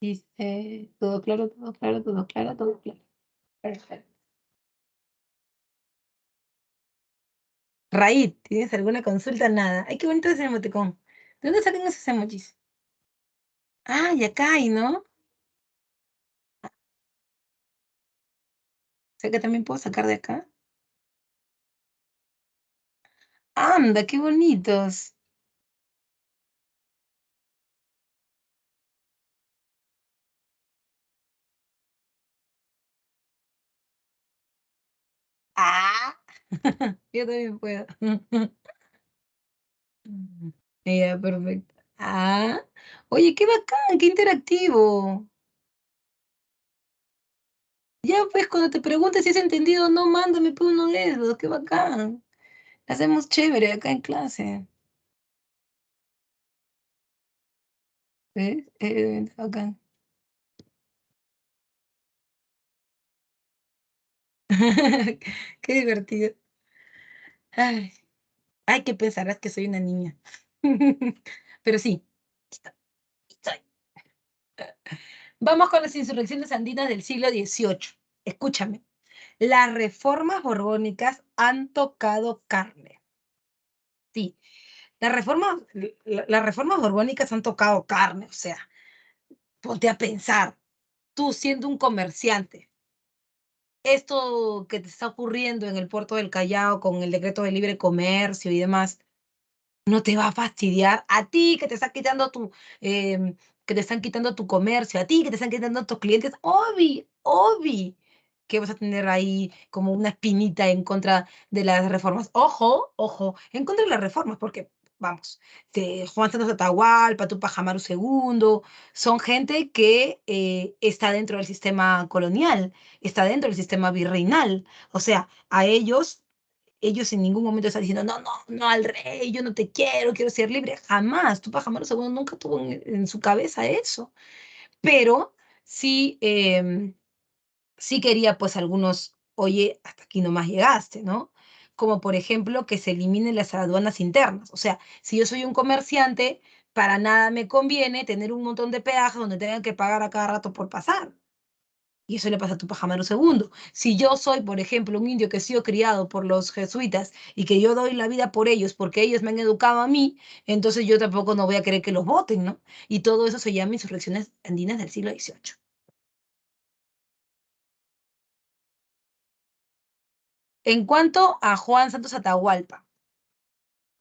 Dice, todo claro, todo claro, todo claro, todo claro. Perfecto. Raíz, ¿tienes alguna consulta? Nada. Ay, qué bonito ese emoticón. ¿De dónde sacan esos emojis? Ah, y acá hay, ¿no? O sea que también puedo sacar de acá. Anda, qué bonitos. Ah, yo también puedo. Ya, perfecto. Ah, oye, qué bacán, qué interactivo. Ya, pues, cuando te preguntes si has entendido o no, mándame pues uno de esos, qué bacán. Hacemos chévere acá en clase. ¿Ves? Bacán. Qué divertido. Ay, ay, que pensarás que soy una niña. Pero sí, estoy. Vamos con las insurrecciones andinas del siglo XVIII. Escúchame. Las reformas borbónicas han tocado carne. Sí, las reformas borbónicas han tocado carne. O sea, ponte a pensar, tú siendo un comerciante, esto que te está ocurriendo en el puerto del Callao con el decreto de libre comercio y demás, no te va a fastidiar a ti que te está quitando que te están quitando tu comercio, a ti que te están quitando tus clientes, obvi, que vas a tener ahí como una espinita en contra de las reformas. Ojo, ojo, en contra de las reformas, porque vamos, de Juan Santos Atahualpa, Tupac Amaru II, son gente que está dentro del sistema colonial, está dentro del sistema virreinal. O sea, a ellos en ningún momento están diciendo, no, no, no al rey, yo no te quiero, quiero ser libre. Jamás. Tupac Amaru II nunca tuvo en su cabeza eso. Pero sí, sí quería pues algunos, oye, hasta aquí nomás llegaste, ¿no? Como por ejemplo que se eliminen las aduanas internas. O sea, si yo soy un comerciante, para nada me conviene tener un montón de peajes donde tengan que pagar a cada rato por pasar. Y eso le pasa a Tupac Amaru II. Si yo soy, por ejemplo, un indio que he sido criado por los jesuitas y que yo doy la vida por ellos porque ellos me han educado a mí, entonces yo tampoco no voy a querer que los voten, ¿no? Y todo eso se llama insurrecciones andinas del siglo XVIII. En cuanto a Juan Santos Atahualpa,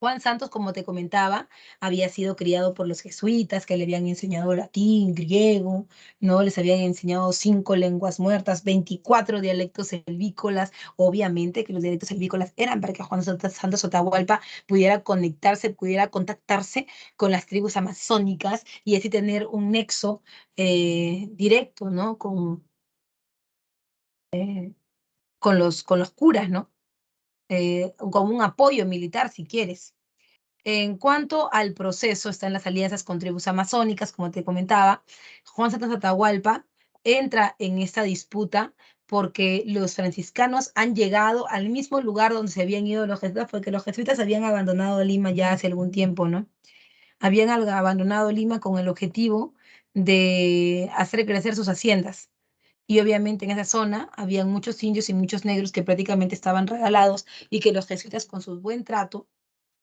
Juan Santos, como te comentaba, había sido criado por los jesuitas que le habían enseñado latín, griego, ¿no? Les habían enseñado 5 lenguas muertas, 24 dialectos selvícolas. Obviamente que los dialectos selvícolas eran para que Juan Santos Atahualpa pudiera conectarse, pudiera contactarse con las tribus amazónicas y así tener un nexo directo, ¿no? Con los curas, ¿no? Como un apoyo militar, si quieres. En cuanto al proceso, están las alianzas con tribus amazónicas, como te comentaba. Juan Santos Atahualpa entra en esta disputa porque los franciscanos han llegado al mismo lugar donde se habían ido los jesuitas, porque los jesuitas habían abandonado Lima ya hace algún tiempo, ¿no? Habían abandonado Lima con el objetivo de hacer crecer sus haciendas. Y obviamente en esa zona habían muchos indios y muchos negros que prácticamente estaban regalados y que los jesuitas con su buen trato,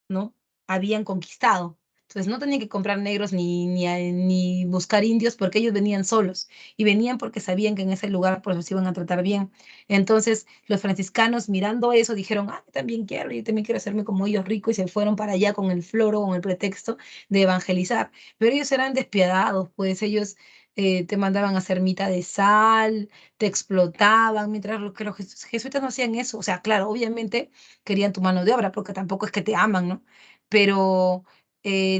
¿no? Habían conquistado. Entonces no tenían que comprar negros ni buscar indios porque ellos venían solos y venían porque sabían que en ese lugar pues los iban a tratar bien. Entonces los franciscanos mirando eso dijeron, ah, yo también quiero hacerme como ellos ricos y se fueron para allá con el floro, con el pretexto de evangelizar. Pero ellos eran despiadados, pues ellos te mandaban a hacer mitad de sal, te explotaban, mientras que los jesuitas no hacían eso. O sea, claro, obviamente querían tu mano de obra, porque tampoco es que te aman, ¿no? Pero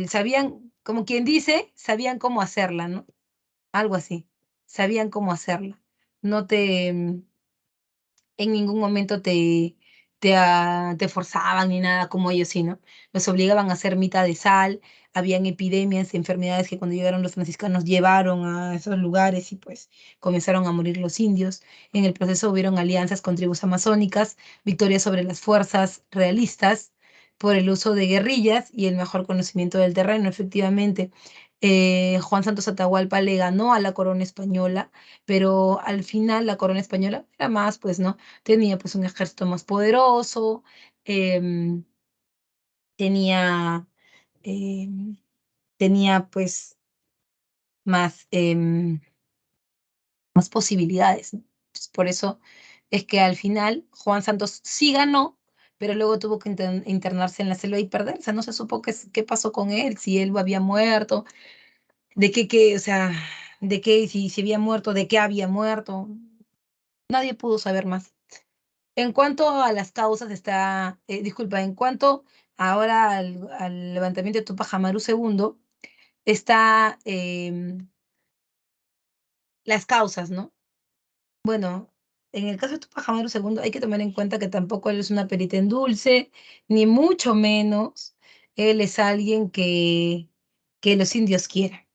sabían, como quien dice, sabían cómo hacerla, ¿no? Algo así, sabían cómo hacerla. No te, en ningún momento te forzaban ni nada como ellos, sí, ¿no? Los obligaban a hacer mitad de sal, habían epidemias, enfermedades que cuando llegaron los franciscanos llevaron a esos lugares y pues comenzaron a morir los indios. En el proceso hubieron alianzas con tribus amazónicas, victorias sobre las fuerzas realistas por el uso de guerrillas y el mejor conocimiento del terreno, efectivamente. Juan Santos Atahualpa le ganó a la corona española, pero al final la corona española era más, pues, ¿no? Tenía pues un ejército más poderoso, em, tenía, em, tenía pues más, más posibilidades, ¿no? Entonces, por eso es que al final Juan Santos sí ganó, pero luego tuvo que internarse en la selva y perderse. No se supo qué pasó con él, si él había muerto, o sea, de qué, si había muerto, de qué había muerto. Nadie pudo saber más. En cuanto a las causas disculpa, en cuanto ahora al levantamiento de Tupac Amaru II, está las causas, ¿no? Bueno, en el caso de Tupac Amaru II hay que tomar en cuenta que tampoco él es una perita en dulce, ni mucho menos él es alguien que los indios quieran.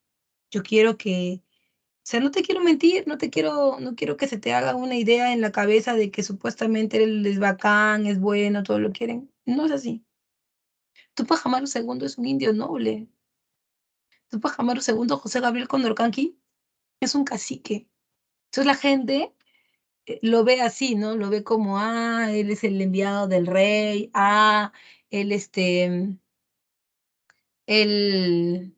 Yo quiero que, o sea, no te quiero mentir, no quiero que se te haga una idea en la cabeza de que supuestamente él es bacán, es bueno, todo lo quieren. No es así. Tupac Amaru II es un indio noble. Tupac Amaru II, José Gabriel Condorcanqui, es un cacique. Entonces la gente lo ve así, ¿no? Lo ve como, ah, él es el enviado del rey, ah, él, él,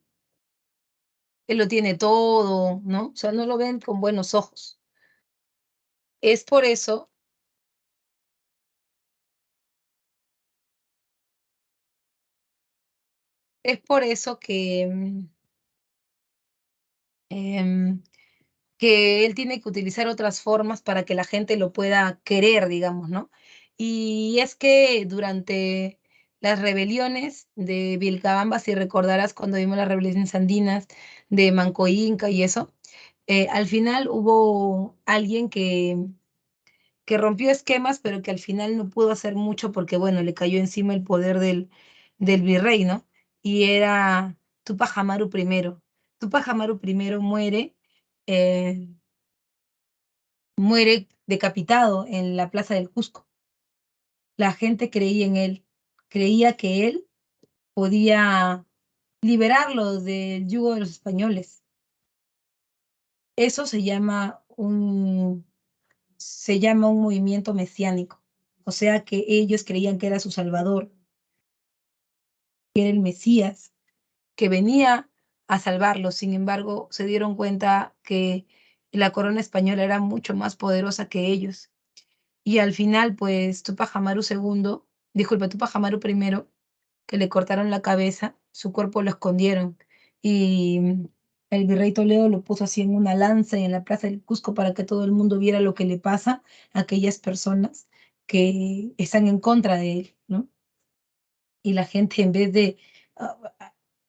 él lo tiene todo, ¿no? O sea, no lo ven con buenos ojos. Es por eso, es por eso em, que él tiene que utilizar otras formas para que la gente lo pueda querer, digamos, ¿no? Y es que las rebeliones de Vilcabamba, si recordarás cuando vimos las rebeliones andinas de Manco Inca y eso, al final hubo alguien que rompió esquemas, pero que al final no pudo hacer mucho porque, bueno, le cayó encima el poder del virrey, ¿no? Y era Tupac Amaru I. Tupac Amaru I eh, muere decapitado en la Plaza del Cusco. La gente creía en él, creía que él podía liberarlos del yugo de los españoles. Eso se llama un movimiento mesiánico. O sea que ellos creían que era su salvador, que era el Mesías, que venía a salvarlos. Sin embargo, se dieron cuenta que la corona española era mucho más poderosa que ellos. Y al final, pues, Tupac Amaru II, disculpa, Tupac Amaru I, que le cortaron la cabeza, su cuerpo lo escondieron. Y el virrey Toledo lo puso así en una lanza y en la plaza del Cusco para que todo el mundo viera lo que le pasa a aquellas personas que están en contra de él, ¿no? Y la gente, en vez de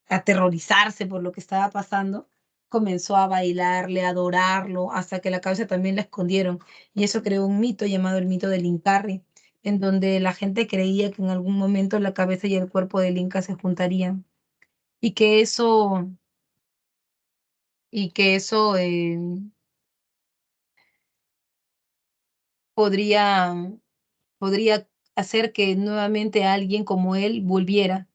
aterrorizarse por lo que estaba pasando, comenzó a bailarle, a adorarlo, hasta que la cabeza también la escondieron. Y eso creó un mito llamado el mito del Incarri, en donde la gente creía que en algún momento la cabeza y el cuerpo del Inca se juntarían y que eso podría, podría hacer que nuevamente alguien como él volviera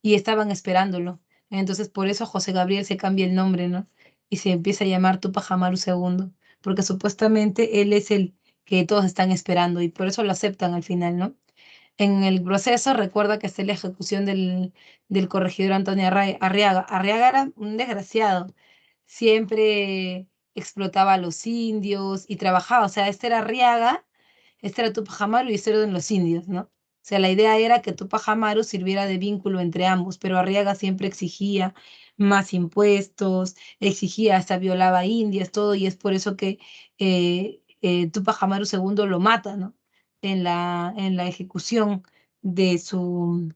y estaban esperándolo. Entonces, por eso José Gabriel se cambia el nombre, ¿no? Y se empieza a llamar Tupac Amaru II, porque supuestamente él es el que todos están esperando y por eso lo aceptan al final, ¿no? En el proceso recuerda que está la ejecución del corregidor Antonio Arriaga. Arriaga era un desgraciado, siempre explotaba a los indios y trabajaba, o sea, este era Arriaga, este era Tupac Amaru y este era de los indios, ¿no? O sea, la idea era que Tupac Amaru sirviera de vínculo entre ambos, pero Arriaga siempre exigía más impuestos, exigía, hasta violaba indias, todo, y es por eso que Tupac Amaru II lo mata, ¿no? En la ejecución de su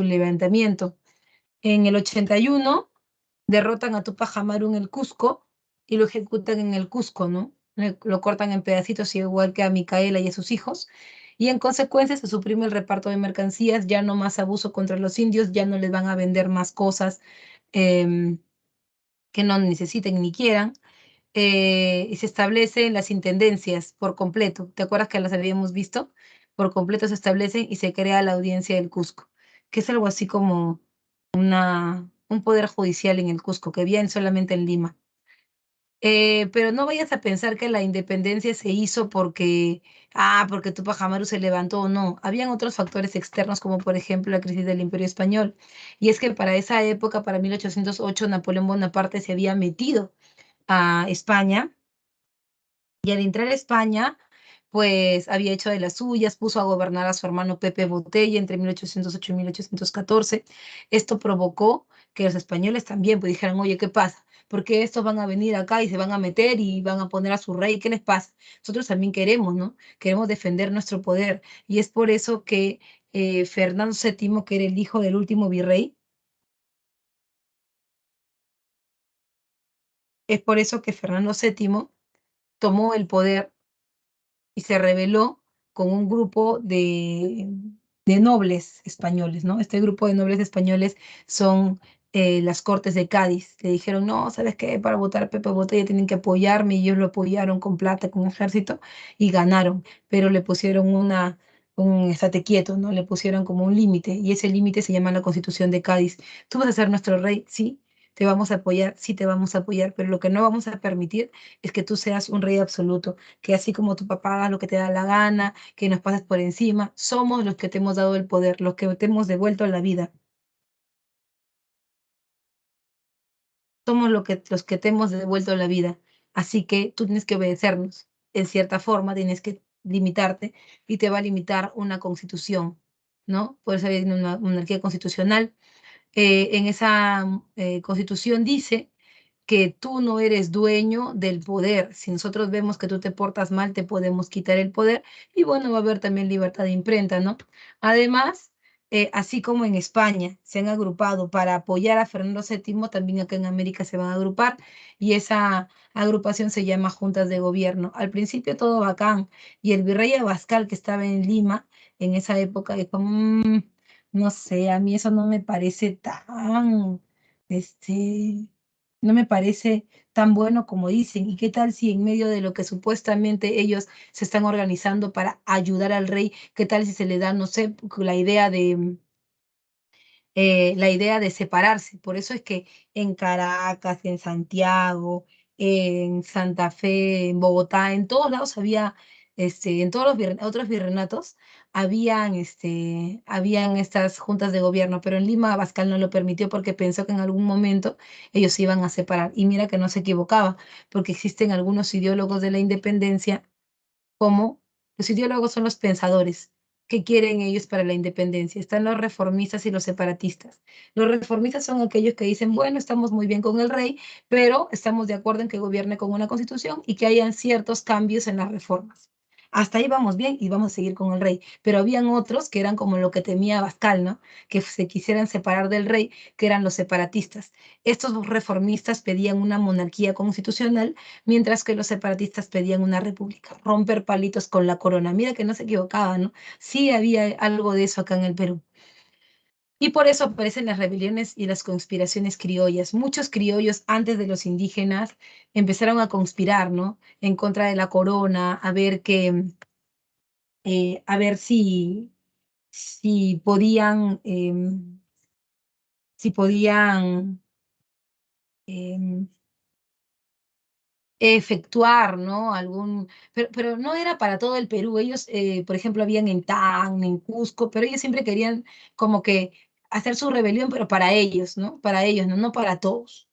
levantamiento. En el 81 derrotan a Tupac Amaru en el Cusco y lo ejecutan en el Cusco, ¿no? Lo cortan en pedacitos, igual que a Micaela y a sus hijos. Y en consecuencia se suprime el reparto de mercancías, ya no más abuso contra los indios, ya no les van a vender más cosas em, que no necesiten ni quieran. Y se establecen las intendencias por completo. ¿Te acuerdas que las habíamos visto? Por completo se establecen y se crea la audiencia del Cusco, que es algo así como un poder judicial en el Cusco, que había solamente en Lima. Pero no vayas a pensar que la independencia se hizo porque Tupac Amaru se levantó o no. Habían otros factores externos, como por ejemplo la crisis del Imperio Español. Y es que para esa época, para 1808, Napoleón Bonaparte se había metido a España y al entrar a España, pues había hecho de las suyas, puso a gobernar a su hermano Pepe Botella entre 1808 y 1814. Esto provocó que los españoles también pues, dijeran, oye, ¿qué pasa? ¿Por qué estos van a venir acá y se van a meter y van a poner a su rey? ¿Qué les pasa? Nosotros también queremos, ¿no? Queremos defender nuestro poder. Y es por eso que Fernando VII, que era el hijo del último virrey, es por eso que Fernando VII tomó el poder y se rebeló con un grupo de nobles españoles, ¿no? Este grupo de nobles españoles son las Cortes de Cádiz. Le dijeron, no, ¿sabes qué? Para votar a Pepe Botella tienen que apoyarme y ellos lo apoyaron con plata, con ejército y ganaron, pero le pusieron un estate quieto, ¿no? Le pusieron como un límite y ese límite se llama la Constitución de Cádiz. Tú vas a ser nuestro rey, sí. Te vamos a apoyar, sí te vamos a apoyar, pero lo que no vamos a permitir es que tú seas un rey absoluto, que así como tu papá haga lo que te da la gana, que nos pases por encima, somos los que te hemos dado el poder, los que te hemos devuelto la vida, somos los que te hemos devuelto la vida. Así que tú tienes que obedecernos. En cierta forma, tienes que limitarte y te va a limitar una constitución, ¿no? Por eso hay una monarquía constitucional. En esa constitución dice que tú no eres dueño del poder. Si nosotros vemos que tú te portas mal, te podemos quitar el poder y bueno, va a haber también libertad de imprenta, ¿no? Además, así como en España se han agrupado para apoyar a Fernando VII, también acá en América se van a agrupar y esa agrupación se llama Juntas de Gobierno. Al principio todo bacán y el virrey Abascal que estaba en Lima en esa época dijo, no sé, a mí eso no me parece tan, no me parece tan bueno como dicen. ¿Y qué tal si en medio de lo que supuestamente ellos se están organizando para ayudar al rey, qué tal si se le da, no sé, la idea de separarse? Por eso es que en Caracas, en Santiago, en Santa Fe, en Bogotá, en todos lados había, en todos los otros virreinatos, habían estas juntas de gobierno, pero en Lima Abascal no lo permitió porque pensó que en algún momento ellos se iban a separar. Y mira que no se equivocaba, porque existen algunos ideólogos de la independencia como los ideólogos son los pensadores. ¿Qué quieren ellos para la independencia? Están los reformistas y los separatistas. Los reformistas son aquellos que dicen, bueno, estamos muy bien con el rey, pero estamos de acuerdo en que gobierne con una constitución y que hayan ciertos cambios en las reformas. Hasta ahí vamos bien y vamos a seguir con el rey. Pero habían otros que eran como lo que temía Abascal, ¿no? Que se quisieran separar del rey, que eran los separatistas. Estos reformistas pedían una monarquía constitucional mientras que los separatistas pedían una república, romper palitos con la corona. Mira que no se equivocaba, ¿no? Sí había algo de eso acá en el Perú. Y por eso aparecen las rebeliones y las conspiraciones criollas. Muchos criollos antes de los indígenas empezaron a conspirar, ¿no? En contra de la corona, a ver si podían, si podían em, efectuar, ¿no? Pero no era para todo el Perú. Ellos, por ejemplo, habían en Tacna, en Cusco, pero ellos siempre querían como que hacer su rebelión, pero para ellos, ¿no? Para ellos, ¿no? No para todos.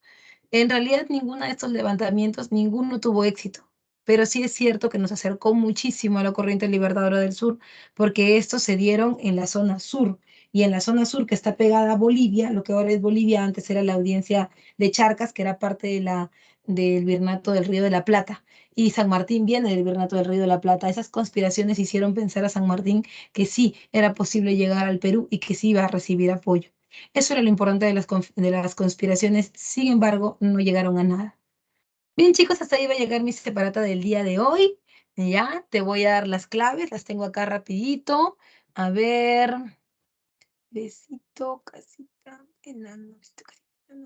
En realidad, ninguno de estos levantamientos, ninguno tuvo éxito, pero sí es cierto que nos acercó muchísimo a la corriente libertadora del sur, porque estos se dieron en la zona sur, y en la zona sur que está pegada a Bolivia, lo que ahora es Bolivia, antes era la audiencia de Charcas, que era parte del Virreinato del Río de la Plata, y San Martín viene del Virreinato del Río de la Plata. Esas conspiraciones hicieron pensar a San Martín que sí era posible llegar al Perú y que sí iba a recibir apoyo. Eso era lo importante de las conspiraciones, sin embargo, no llegaron a nada. Bien, chicos, hasta ahí va a llegar mi separata del día de hoy. Ya, te voy a dar las claves, las tengo acá rapidito. A ver, besito, casita, enano, besito, casita, enano.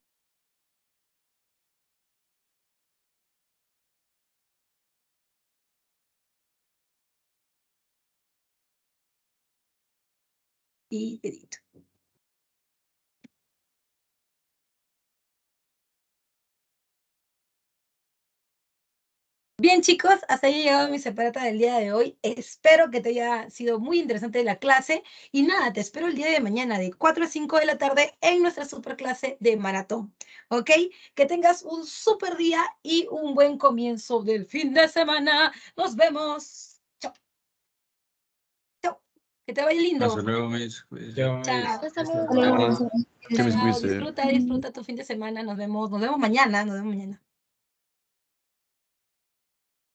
Y dedito. Bien, chicos, hasta ahí ha llegado mi separata del día de hoy. Espero que te haya sido muy interesante la clase. Y nada, te espero el día de mañana de 4 a 5 de la tarde en nuestra super clase de maratón. ¿Ok? Que tengas un súper día y un buen comienzo del fin de semana. Nos vemos. Chao. Chao. Que te vaya lindo.
Hasta luego, Miss.
Chao.
Hasta luego.
Que me cuide.
Disfruta tu fin de semana. Nos vemos mañana. Nos vemos mañana.